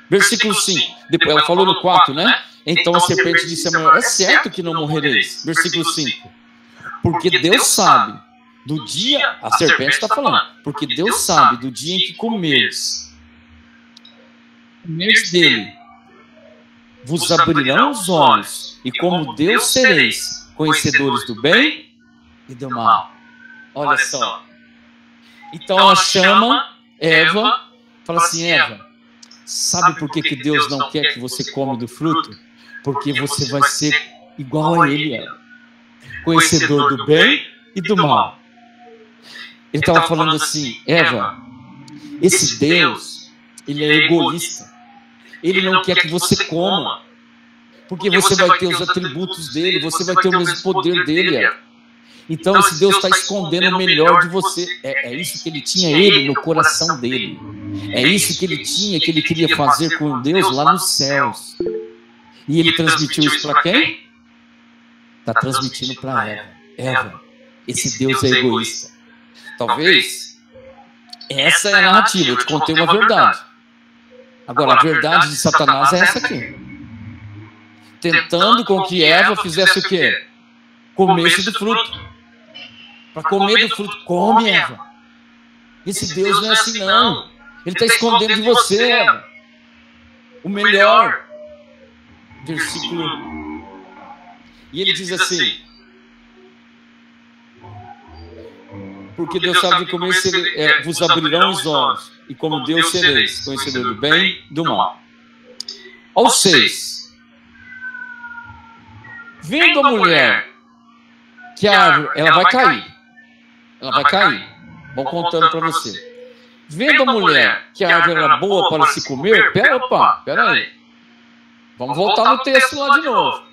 Versículo 5. Depois ela falou no 4, né? Então a serpente disse à mulher: é certo que não morrereis. Versículo 5. Porque Deus sabe do dia, a serpente está falando, porque Deus sabe do dia em que comerdes dele, vos abrirão os olhos, e como Deus sereis conhecedores do bem e do mal. Olha só. Então ela chama Eva, fala assim: Eva, sabe por que Deus não quer que você come do fruto? Porque você vai ser igual a ele, Eva, conhecedor do bem e do mal. Ele estava falando assim: Eva, esse Deus, ele é egoísta. Ele não quer que você coma, porque você vai ter os atributos dele, você vai ter o mesmo poder dele, Eva. Então esse Deus está escondendo o melhor de você. É isso que ele tinha ele no coração dele. É isso que ele tinha, que ele queria fazer com Deus lá nos céus. E ele transmitiu isso para quem? Está transmitindo para Eva. Eva, esse Deus é egoísta. Talvez essa é a narrativa. Eu te contei uma verdade. Agora, a verdade de Satanás é essa aqui. Tentando com que Eva fizesse o quê? Comesse do fruto. Para comer do fruto, come, Eva. Esse Deus não é assim, não. Ele está escondendo de você, Eva, o melhor. Versículo. E ele diz assim: porque Deus sabe que comer vos abrirão os olhos, e como Deus sereis conhecedor do bem e do mal. Ao 6. Vendo a mulher que a árvore, ela vai cair. Ela vai cair. Vou contando para você. Vendo a mulher que a árvore era boa para se comer, pera aí. Vamos voltar no texto lá de novo.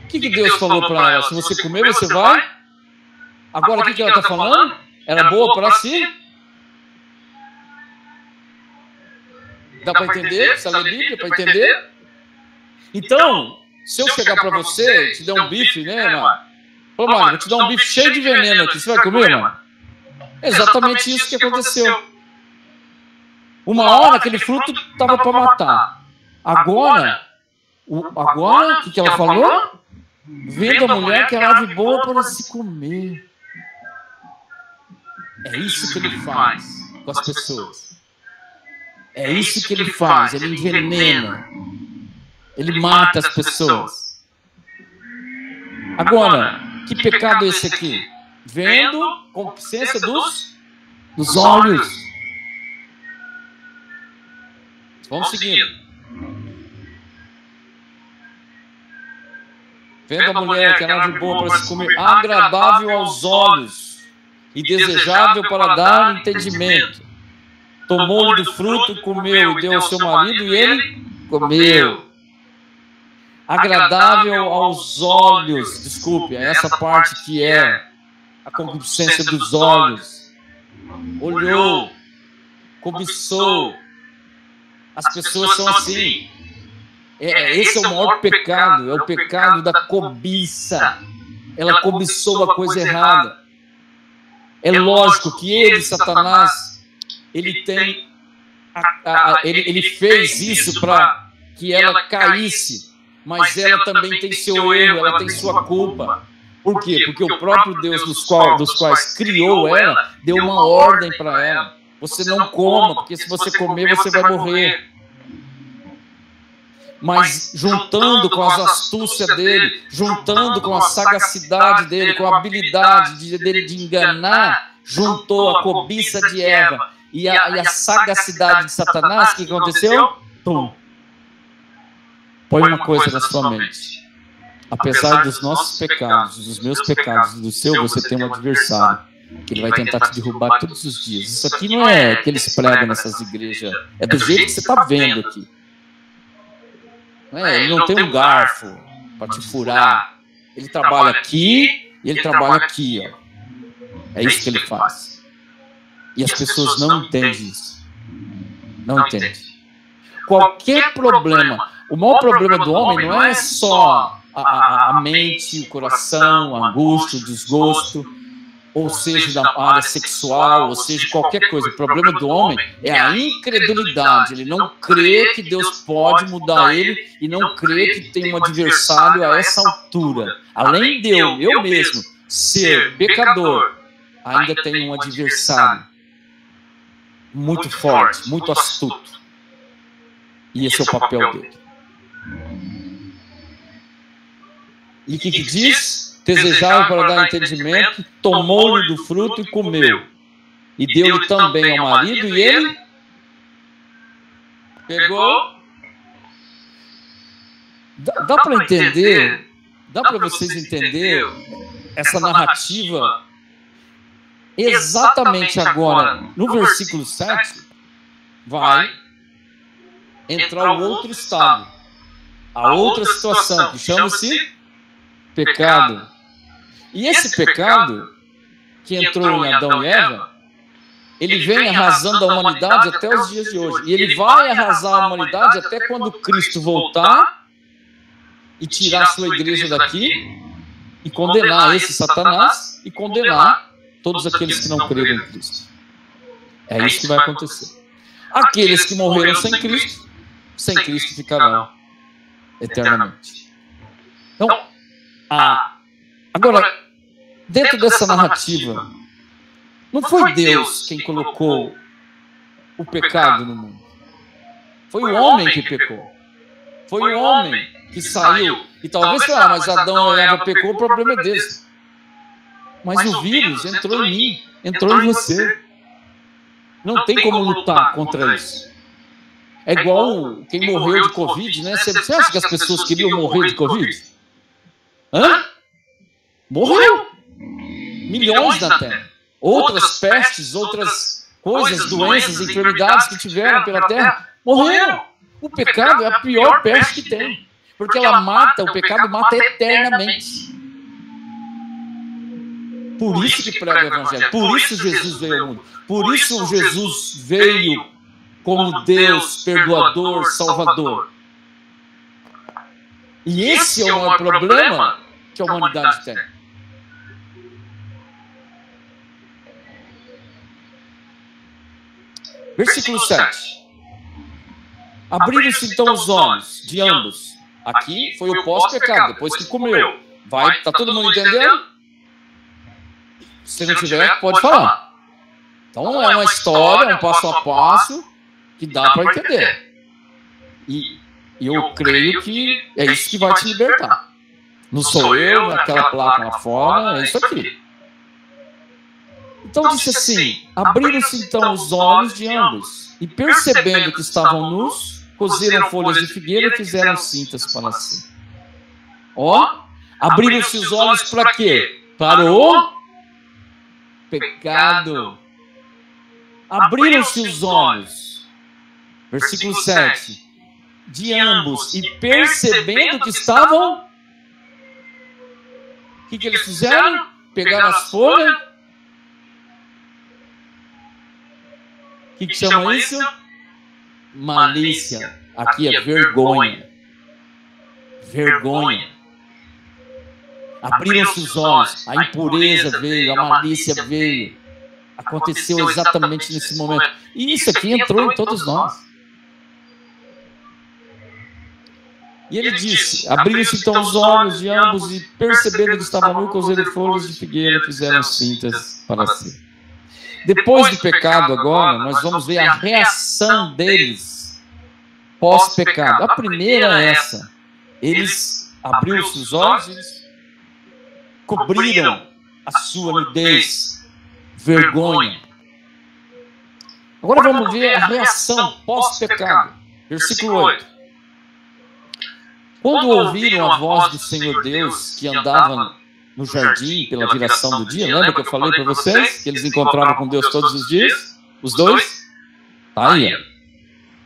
O que Deus falou para ela? Se você comer, você vai? Agora o que ela está falando? Era boa para si? Dá para entender? Você lê Bíblia para entender? Então, se eu chegar para você e te der um bife, né, mano? Ô, mano, vou te dar um bife cheio de veneno aqui. Você vai comer, mano? É exatamente isso que aconteceu. Uma hora aquele fruto estava para matar. Agora, o que ela falou? Vendo a mulher que era árvore boa para se comer. É isso que ele faz com as pessoas. É isso que ele faz. Ele envenena. Ele mata as pessoas. Agora, que pecado é esse aqui? Vendo concupiscência dos olhos. Vamos seguindo. Vendo a mulher que era árvore boa para se comer, agradável aos olhos e desejável para dar entendimento. tomou-lhe do fruto, comeu e deu ao seu marido, e ele comeu. Agradável aos olhos, desculpe, essa parte que é a concupiscência dos olhos. Olhou, cobiçou. As pessoas são assim. Esse é o maior pecado, é o pecado da cobiça. Ela cobiçou a coisa errada. É lógico que ele, Satanás, ele tem, ele fez isso para que ela caísse, mas ela também tem seu erro, ela tem sua culpa. Por quê? Porque o próprio Deus dos quais criou ela, deu uma ordem para ela. Você não coma, porque se você comer, você vai morrer. Mas juntando com as astúcias dele, juntando com a sagacidade dele, com a habilidade dele de enganar, juntou a cobiça de Eva e a sagacidade de Satanás. O que aconteceu? Tum. Põe uma coisa na sua mente. Apesar dos nossos pecados, dos meus pecados, do seu, você tem um adversário que ele vai tentar te derrubar todos os dias. Isso aqui não é que eles pregam nessas igrejas, é do jeito que você está vendo aqui. Ele não tem um garfo para te furar. Ele trabalha aqui e ele trabalha aqui. Ó. É isso que ele faz. E as pessoas não entendem isso. Não entendem. Qualquer problema, o maior problema do homem não é só a mente, o coração, a angústia, o desgosto, ou seja, da área sexual, ou seja, qualquer coisa. O problema do homem é a incredulidade. Ele não crê que Deus pode mudar ele e não crê que tem um adversário a essa altura. Além de eu mesmo ser pecador, ainda tem um adversário muito forte, muito astuto. E esse é o papel dele. E o que diz? Desejava para dar entendimento, tomou-lhe do fruto e comeu. E deu-lhe também ao marido, e ele pegou. Dá para entender, dá para vocês entenderem essa narrativa exatamente agora, no versículo 7, vai entrar o outro estado, a outra situação, que chama-se pecado. E esse pecado que entrou em Adão e Eva, ele vem arrasando a humanidade até os dias de hoje. E ele vai arrasar a humanidade até quando Cristo voltar e tirar a sua igreja daqui e condenar esse Satanás e condenar todos aqueles que não creram em Cristo. É isso que vai acontecer. Aqueles que morreram sem Cristo ficarão eternamente. Então, agora, dentro dessa narrativa, não foi Deus quem colocou o pecado no mundo. Foi o homem que pecou. Foi o homem que saiu. E talvez, mas Adão e Eva pecou, o problema é deles. Mas o vírus entrou em mim, entrou em você. Não tem como lutar contra isso. É igual quem morreu de Covid, né? Você acha que as pessoas queriam morrer de Covid? Hã? Morreu. Milhões na Terra. Outras pestes, outras coisas, doenças, enfermidades que tiveram pela Terra, morreram. O pecado é a pior peste que tem. Porque ela mata, o pecado mata eternamente. Por isso que prega o Evangelho. Por isso Jesus veio ao mundo. Por isso Jesus veio como Deus, perdoador, salvador. E esse é o maior problema que a humanidade tem. Versículo 7. Abriram-se então os olhos de ambos. Aqui foi o pós-pecado, depois que comeu. Tá todo mundo entendendo? Se não tiver, pode falar. Então é uma história, um passo a passo, que dá para entender. E eu creio que é isso que vai te libertar. Não sou eu, naquela placa lá fora, é isso aqui. Então disse assim: abriram-se então os olhos de ambos, e percebendo que estavam nus, cozeram folhas de figueira e fizeram cintas para si. Abriram-se os olhos para quê? Para o pecado. abriram-se os olhos, versículo 7, de ambos, e percebendo que estavam, o que eles fizeram? Pegaram as folhas. O que chama isso? Malícia. Aqui é vergonha. Vergonha. Abriram-se os olhos, a impureza veio, a malícia veio. Aconteceu exatamente nesse momento. E isso aqui entrou em todos nós. E ele disse, abriram-se então os olhos de ambos e percebendo que estavam nu, cozeram folhas de figueira, fizeram cintas para si. Depois do pecado agora, nós vamos ver a reação deles pós-pecado. A primeira é essa. Eles abriram-se os olhos, eles cobriram a sua nudez, vergonha. Agora vamos ver a reação pós-pecado. Versículo 8. Quando ouviram a voz do Senhor Deus, que andava no jardim pela viração do dia, lembra que eu falei para vocês que eles encontravam com Deus todos os dias? Os dois? Tá aí.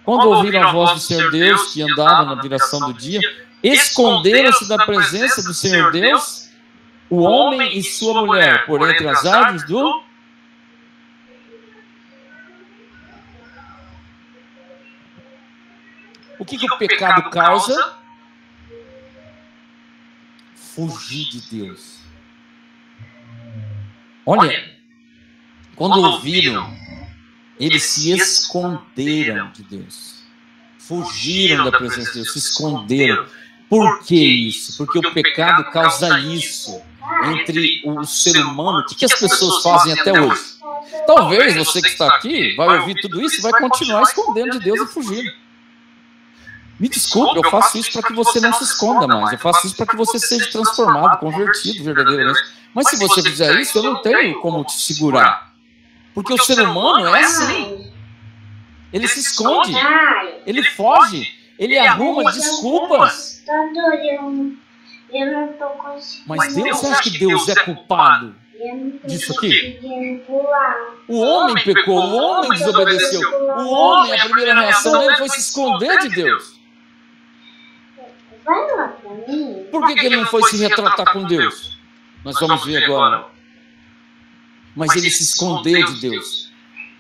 Quando ouviram a voz do Senhor Deus, que andava na viração do dia, esconderam-se da presença do Senhor Deus, o homem e sua mulher, por entre as árvores do... O que o pecado causa? Fugir de Deus. Olha, quando ouviram, eles se esconderam de Deus. Fugiram da presença de Deus, se esconderam. Por que isso? Porque o pecado causa isso entre o ser humano. O que as pessoas fazem até hoje? Talvez você que está aqui vai ouvir tudo isso e vai continuar escondendo de Deus e fugindo. Me desculpe, eu faço isso para que você não se esconda mais. Eu faço isso para que você seja transformado, convertido verdadeiramente. Mas se você fizer isso, eu não tenho como te segurar. Porque o ser humano é assim. Ele se esconde, ele foge, ele arruma desculpas. Eu não tô conseguindo. Mas Deus, você acha que Deus é culpado disso aqui? O homem pecou, o homem desobedeceu. O homem, a primeira reação dele foi se esconder de Deus. Vai lá pra mim. Por que ele não foi se retratar com Deus? Nós vamos ver agora. Mas ele se escondeu de Deus.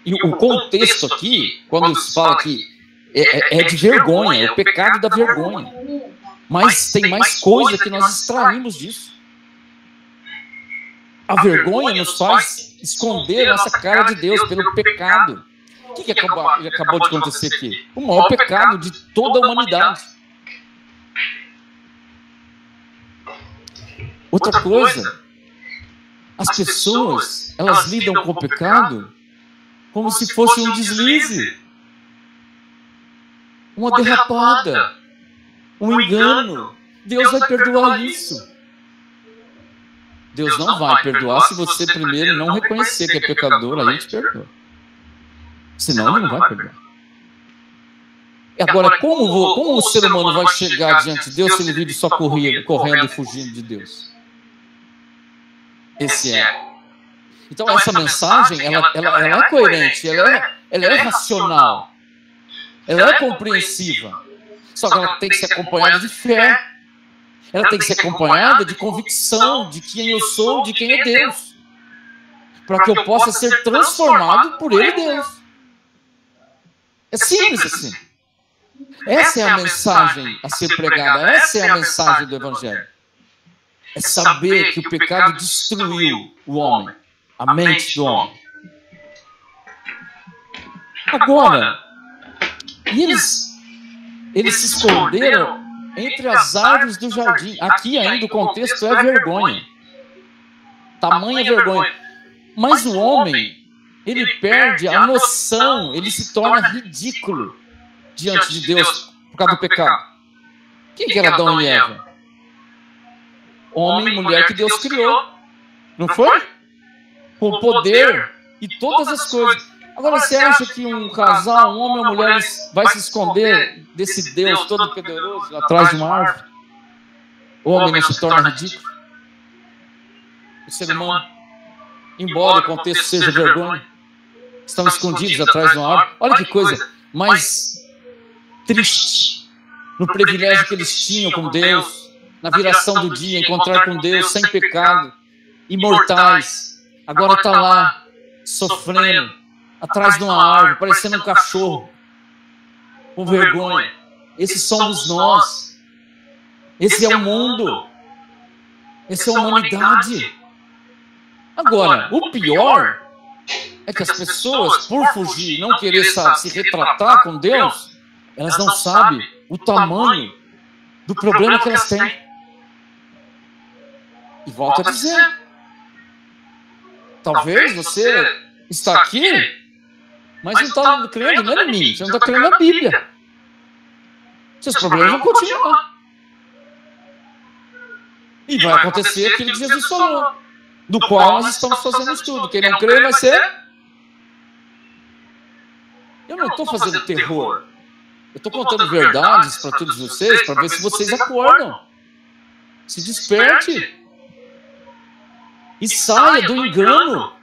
E o contexto aqui, quando se fala que é de vergonha, é o pecado da vergonha. Mas tem mais coisa que nós extraímos disso. A vergonha nos faz esconder nossa cara de Deus pelo pecado. O que acabou de acontecer aqui? O maior pecado de toda a humanidade. Outra coisa, as pessoas, elas lidam com o pecado como se fosse um deslize, uma derrapada, um engano. Deus vai perdoar isso. Deus não vai perdoar se você primeiro não reconhecer que é pecador, aí Ele te perdoa. Senão Ele não vai perdoar. Agora, como o ser humano vai chegar diante de Deus se ele vive só correndo e fugindo de Deus? Esse é. Então, essa mensagem, ela é coerente, ela é racional, ela é compreensiva. Só que ela tem que ser acompanhada de fé. Ela tem que ser acompanhada de convicção de quem eu sou, de quem é Deus. Para que eu possa ser transformado por Ele, Deus. É simples assim. Essa é a mensagem a ser pregada, essa é a mensagem do Evangelho. É saber que o pecado destruiu o homem, a mente do homem. Agora, eles se esconderam entre as árvores do jardim. Aqui ainda o contexto é vergonha. Tamanha vergonha. Mas o homem, ele perde a noção, ele se torna ridículo diante de Deus por causa do pecado. Quem que era Adão e Eva? Homem e mulher que Deus criou. Não foi? Com poder e todas as coisas. Agora, você acha que um casal, um homem ou mulher, vai se esconder desse Deus todo poderoso atrás de uma árvore? O homem não se torna ridículo? O ser humano, embora o contexto seja vergonha, estão escondidos atrás de uma árvore. Olha que coisa mais triste, no privilégio que eles tinham com Deus, na viração do dia, encontrar com Deus sem pecado, imortais. Agora está lá, sofrendo, atrás de uma árvore, parecendo um cachorro, com vergonha. Esses somos nós. Esse é o mundo. Essa é a humanidade. Agora, o pior é que as pessoas, por fugir, não querer se retratar com Deus, elas não sabem o tamanho do problema que elas têm. E volto a dizer, talvez você está aqui, mas não está crendo, não é em mim, você não está crendo na Bíblia. Seus problemas vão continuar. E vai acontecer aquilo que Jesus falou, do qual nós estamos fazendo estudo. Quem não crê vai ser... Eu não estou fazendo terror. Eu estou contando verdades para todos vocês, para ver se vocês acordam. Se desperte. E saia do engano.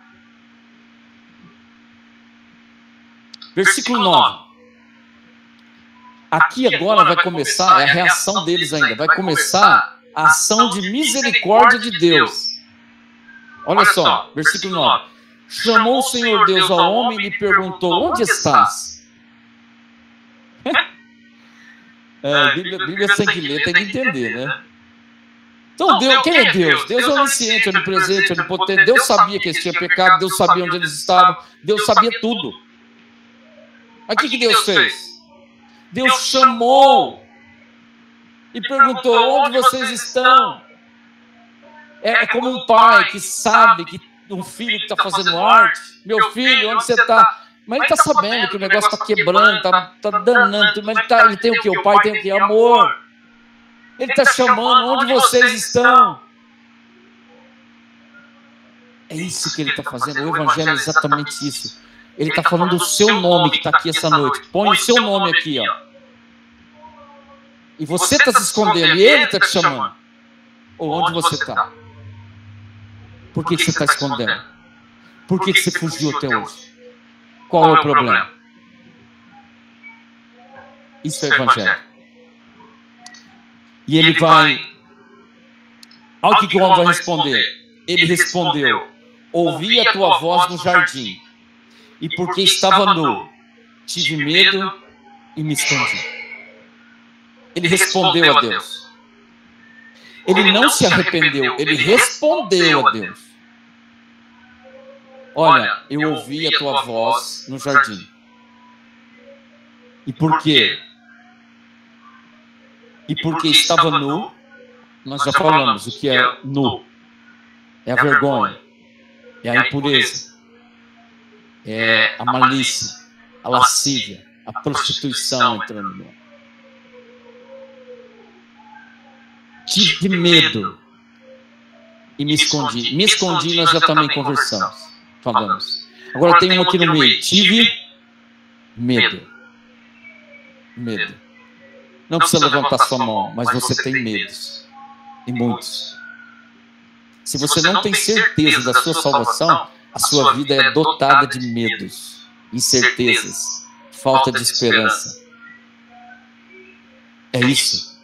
Versículo 9. Aqui agora vai começar, é a reação deles ainda, vai começar a ação de misericórdia de Deus. Olha só, versículo 9. Chamou o Senhor Deus ao homem e lhe perguntou, onde estás? Bíblia sem que ler, tem que entender, né? Então, Deus, quem é Deus? Deus é onisciente, onipresente, onipotente. Deus sabia que eles tinham pecado, Deus sabia onde eles estavam, Deus sabia tudo. Mas o que Deus fez? Deus chamou e perguntou, onde vocês estão? É como um pai que sabe que um filho que está fazendo arte, meu filho, onde você está? Mas ele está sabendo que o negócio está quebrando, está danando, mas ele tem o que? O pai tem o que? Amor. Ele está chamando, onde vocês estão? É isso que ele está fazendo, o Evangelho é exatamente isso. Ele está falando o seu nome que está aqui essa noite. Põe o seu nome aqui, ó. E você está se escondendo, e ele está te chamando. Ou onde você está? Por que você está escondendo? Por que você fugiu até hoje? Qual é o problema? Isso é o Evangelho. E ele vai... Olha o que o homem vai responder. Ele respondeu, ouvi a tua voz no jardim, e porque estava nu, tive medo e me escondi. Ele respondeu a Deus. Ele não se arrependeu, ele respondeu a Deus. Olha, eu ouvi a tua voz no jardim. E por quê? E porque estava nu, nós já falamos o que é nu. É a vergonha, é a impureza, é a malícia, a lascívia, a prostituição entrando no mundo. Tive medo e me escondi. Me escondi, nós já também conversamos, falamos. Agora tem um aqui no meio. Tive medo. Medo. Não precisa levantar sua mão, mas você tem medos. E muitos. Se você não tem certeza da sua salvação, a sua vida é dotada de medos, incertezas, falta de esperança. É isso.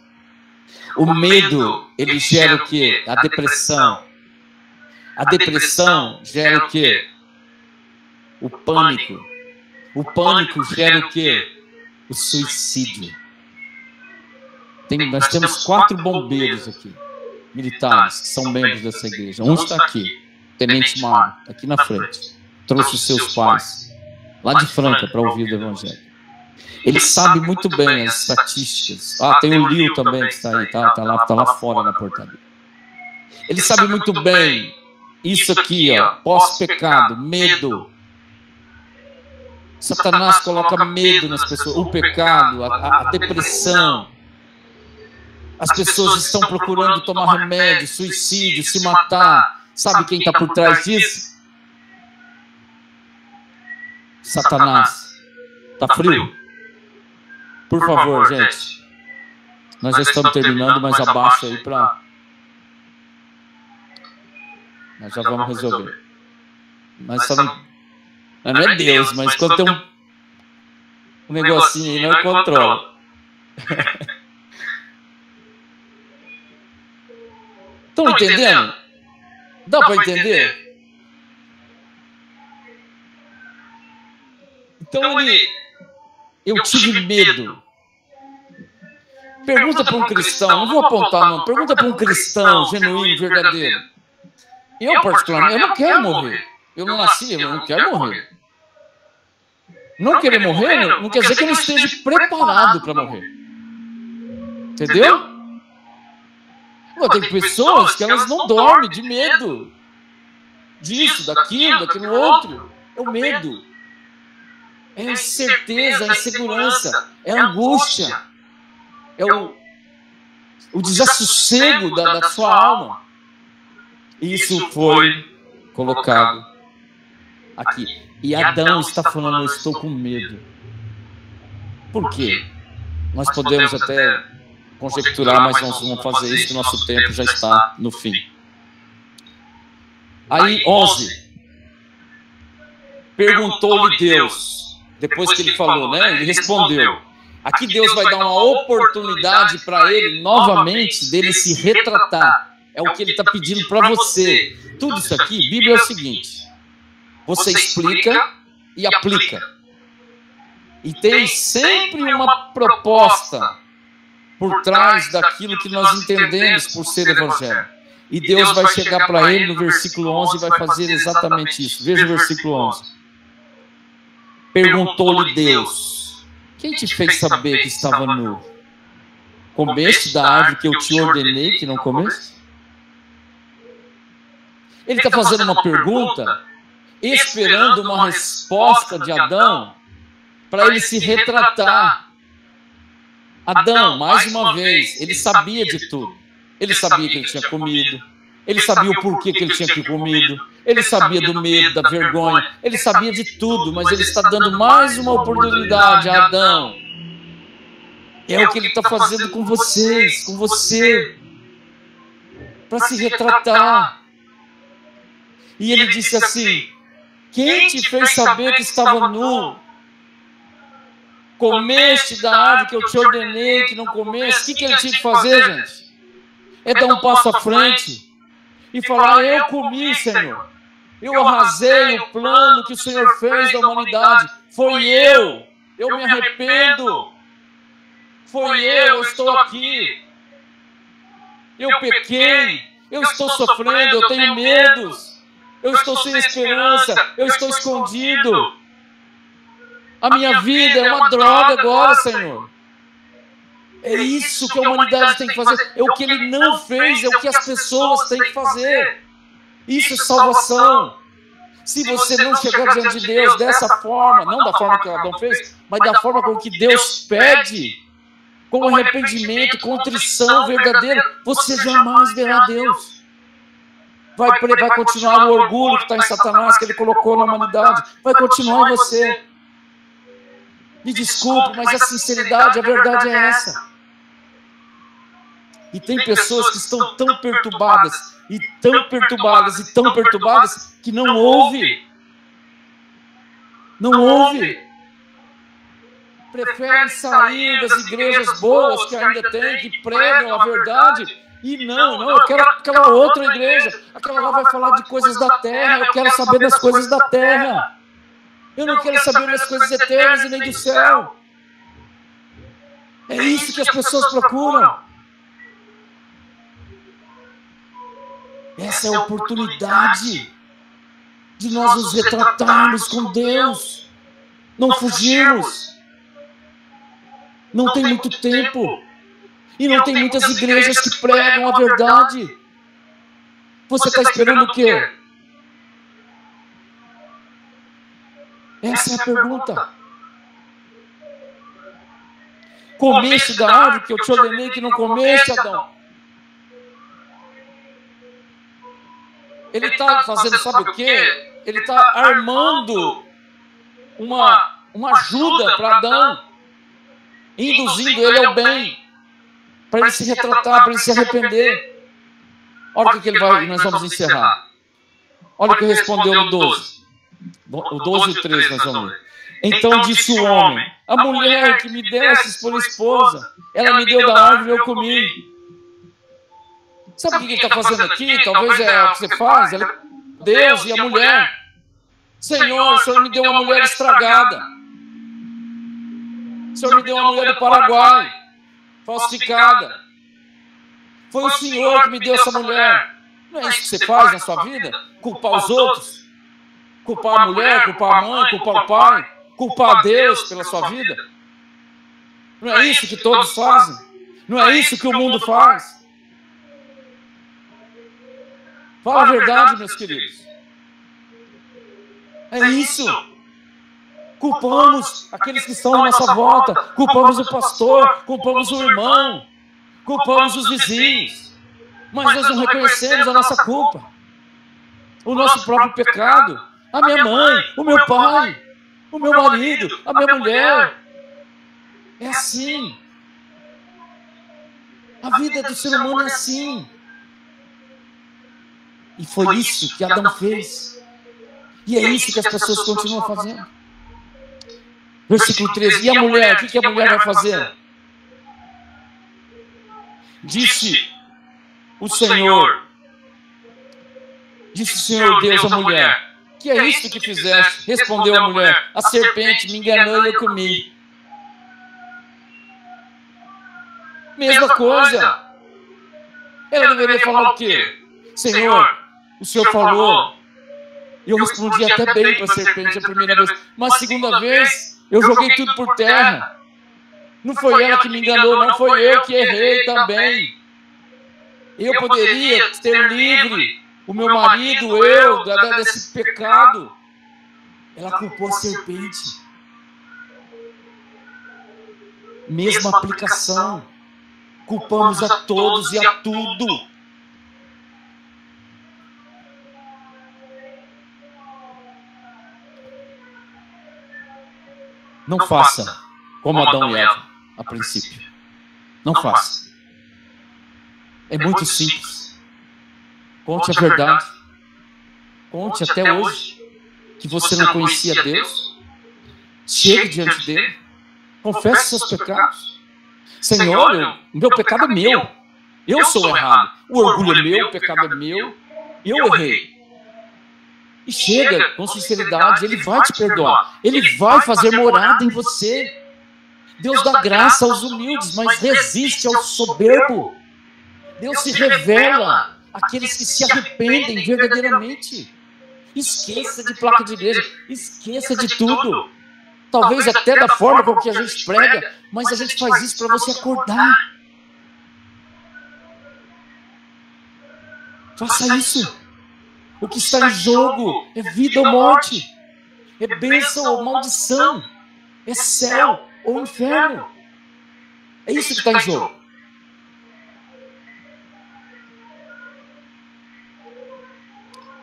O medo, ele gera o quê? A depressão. A depressão gera o quê? O pânico. O pânico gera o quê? O suicídio. Nós temos 4 bombeiros aqui, militares, que são membros dessa igreja. Um está aqui, Tenente Mário, está aqui na frente. Trouxe os seus pais, lá de Franca, para ouvir o Evangelho. Ele sabe muito bem as estatísticas. Tem o Lio também que está aí, tá lá fora na portaria. Ele sabe muito bem isso aqui, ó, pós-pecado, medo. Satanás coloca medo nas pessoas, o pecado, a depressão. As pessoas estão procurando tomar remédio, suicídio, se matar. Sabe quem está por trás disso? Satanás. Está frio? Por favor, gente. Nós já estamos terminando, mas abaixa aí para... Nós já vamos resolver. Mas Não é Deus, mas quando tem um negocinho aí, não controla. Estão entendendo? Dá para entender? Então eu tive medo. Pergunta para um cristão, não vou apontar não, pergunta para um cristão genuíno, verdadeiro. Eu particularmente, eu não quero morrer. Eu não nasci, eu não quero morrer. Não querer morrer não quer dizer que eu não esteja preparado para morrer. Entendeu? Tem pessoas que elas não dormem de medo disso, daquilo outro. É o medo. É a incerteza, a insegurança, é a angústia, é o desassossego da sua alma. Isso foi colocado aqui. E Adão está falando, eu estou com medo. Por quê? Nós podemos até conjecturar, mas nós vamos fazer isso, que o nosso tempo já está no fim. Aí, 11. Perguntou-lhe Deus, depois que ele falou, né? Ele respondeu. Aqui Deus vai dar uma oportunidade para ele, novamente, dele se retratar. É o que ele está pedindo para você. Tudo isso aqui, Bíblia é o seguinte. Você explica e aplica. E tem sempre uma proposta por trás daquilo que nós entendemos por ser evangelho. E Deus vai chegar para ele no versículo 11 e vai fazer exatamente isso. Veja o versículo 11. Perguntou-lhe Deus, quem te fez saber que estava nu? Comeste da árvore que eu te ordenei que não comeste? Ele está fazendo uma pergunta, esperando uma resposta de Adão, para ele se retratar. Adão, mais uma vez, ele sabia de tudo. Ele sabia que ele tinha comido, ele sabia o porquê que ele tinha comido, ele sabia do medo, da vergonha, ele sabia de tudo, mas ele está dando mais uma oportunidade a Adão. É o que ele está fazendo com vocês, com você, para se retratar. E ele disse assim, quem te fez saber que estava nu? Comeste da árvore que eu te ordenei que não comeste? O que ele tinha que fazer, gente? É dar um passo à frente e falar, eu comi, Senhor. Eu arrasei o plano que o Senhor fez da humanidade. Foi eu me arrependo. Foi eu estou aqui. Eu pequei, eu estou sofrendo, eu tenho medos. Eu estou sem esperança, eu estou escondido. A minha vida é uma droga agora, Senhor. É isso que a humanidade tem que fazer. É o que ele não fez, é o que as pessoas têm que fazer. Isso é salvação. Se você não chegar diante de Deus dessa forma, não da forma que Adão fez, mas da forma com que Deus pede, com arrependimento, contrição verdadeira, você jamais verá Deus. Vai continuar o orgulho que está em Satanás, que ele colocou na humanidade. Vai continuar em você. Me desculpe, mas a sinceridade, a verdade é essa. E tem pessoas que estão tão perturbadas, e tão perturbadas, e tão perturbadas, que não ouve. Não ouve. Preferem sair das igrejas boas que ainda tem, que pregam a verdade. E não, eu quero aquela outra igreja. Aquela lá vai falar de coisas da terra. Eu quero saber das coisas da terra. Eu não quero saber das coisas eternas e nem do céu. É isso que as pessoas procuram. Essa é a oportunidade de nós nos retratarmos com Deus. Não fugirmos. Não tem muito tempo. E não tem muitas igrejas que pregam a verdade. Você está esperando o quê? Essa é a pergunta. Comeste da árvore que eu te ordenei que não comeste, Adão? Ele está fazendo, sabe o quê? Ele está armando uma ajuda para Adão, induzindo ele ao bem, para ele se retratar, para ele se arrepender. Olha o que ele vai, nós vamos encerrar. Olha o que respondeu no 12. O 12 e o 13 nós vamos ler. Então disse o homem: a mulher que me destes por esposa, ela me deu da árvore e eu comi. Sabe o que ele está fazendo aqui? Talvez é o que você faz. Ela, Deus e a mulher. Senhor, o Senhor me deu uma mulher estragada. O Senhor me deu uma mulher do Paraguai, falsificada. Foi o Senhor que me deu essa mulher. Não é isso que você faz na sua vida? Culpar os outros? Culpar a mulher, culpar a mãe, culpar o pai? Culpar a Deus pela sua vida? Não é isso que todos fazem? Não é isso que o mundo faz? Fala a verdade, meus queridos. É isso. Culpamos aqueles que estão à nossa volta. Culpamos o pastor, culpamos o irmão, culpamos os vizinhos. Mas nós não reconhecemos a nossa culpa, o nosso próprio pecado. A minha mãe, o meu pai, o meu marido, a minha mulher. É assim. A vida do ser humano é assim. E foi isso que Adão fez. E é isso que as pessoas continuam fazendo. Versículo 13. E a mulher? O que a mulher vai fazer? Disse o Senhor Deus à mulher: que é isto que fizeste? Respondeu a mulher: a serpente me enganou e eu comi. Mesma coisa. Ela deveria falar o quê? Senhor, o Senhor falou. E eu respondi até bem para a serpente a primeira vez. Mas a segunda vez, eu joguei tudo por terra. Não foi ela que me enganou, não foi eu que errei também. Eu poderia ter livre o meu marido, eu, desse pecado. Ela culpou a serpente. Mesma aplicação. Culpamos a todos e a tudo. Não faça como Adão e Eva, a princípio. Não faça. É muito simples. Conte a verdade. Conte até hoje que você não conhecia Deus. Chegue diante dele. Confesse seus pecados. Senhor, o meu pecado é meu. Eu sou errado. O orgulho é meu, o pecado é meu. Eu errei. E chega com sinceridade, Ele vai te perdoar. Ele vai fazer morada em você. Deus dá graça aos humildes, mas resiste ao soberbo. Deus se revela àqueles que se arrependem verdadeiramente. Esqueça de placa de igreja, esqueça de tudo. Talvez até da forma com que a gente prega, mas a gente faz isso para você acordar. Faça isso. O que está em jogo é vida ou morte, é bênção ou maldição, é céu ou inferno. É isso que está em jogo.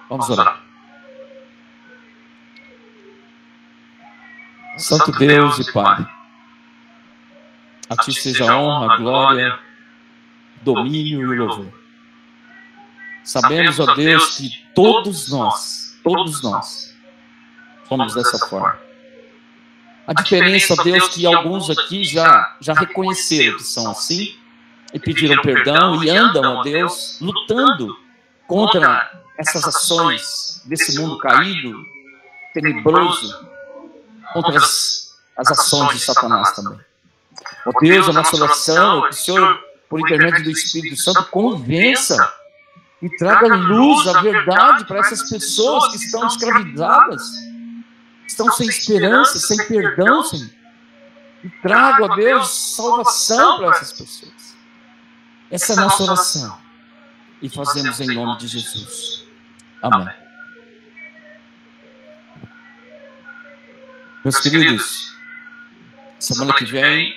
Vamos orar. Santo Deus e Pai, a Ti seja a honra, a glória, domínio e o louvor. Sabemos, ó Deus, que todos nós somos dessa forma. A diferença, ó Deus, que alguns aqui já reconheceram que são assim e pediram perdão e andam, ó Deus, lutando contra essas ações desse mundo caído, tenebroso, contra as ações de Satanás também. Ó Deus, a nossa oração é que o Senhor, por intermédio do Espírito Santo, convença e traga luz à verdade para essas pessoas que estão escravizadas, estão sem esperança, sem perdão, Senhor. E traga, ó Deus, salvação para essas pessoas. Essa é a nossa oração. E fazemos em nome de Jesus. Amém. Meus queridos, semana que vem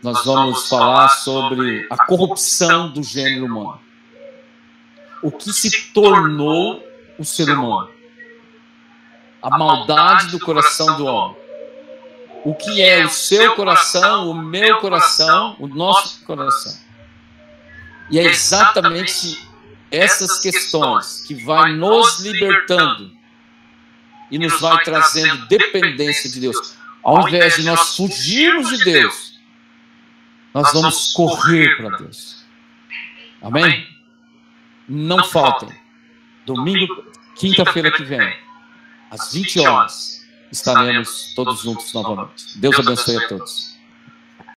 nós vamos falar sobre a corrupção do gênero humano. O que se tornou o ser humano. A maldade do coração do homem. O que é o seu coração, o meu coração, o nosso coração. E é exatamente essas questões que vai nos libertando e nos vai trazendo dependência de Deus. Ao invés de nós fugirmos de Deus, nós vamos correr para Deus. Amém? Não faltem. Domingo, quinta-feira que vem, às 20 horas, estaremos todos juntos novamente. Deus abençoe a todos.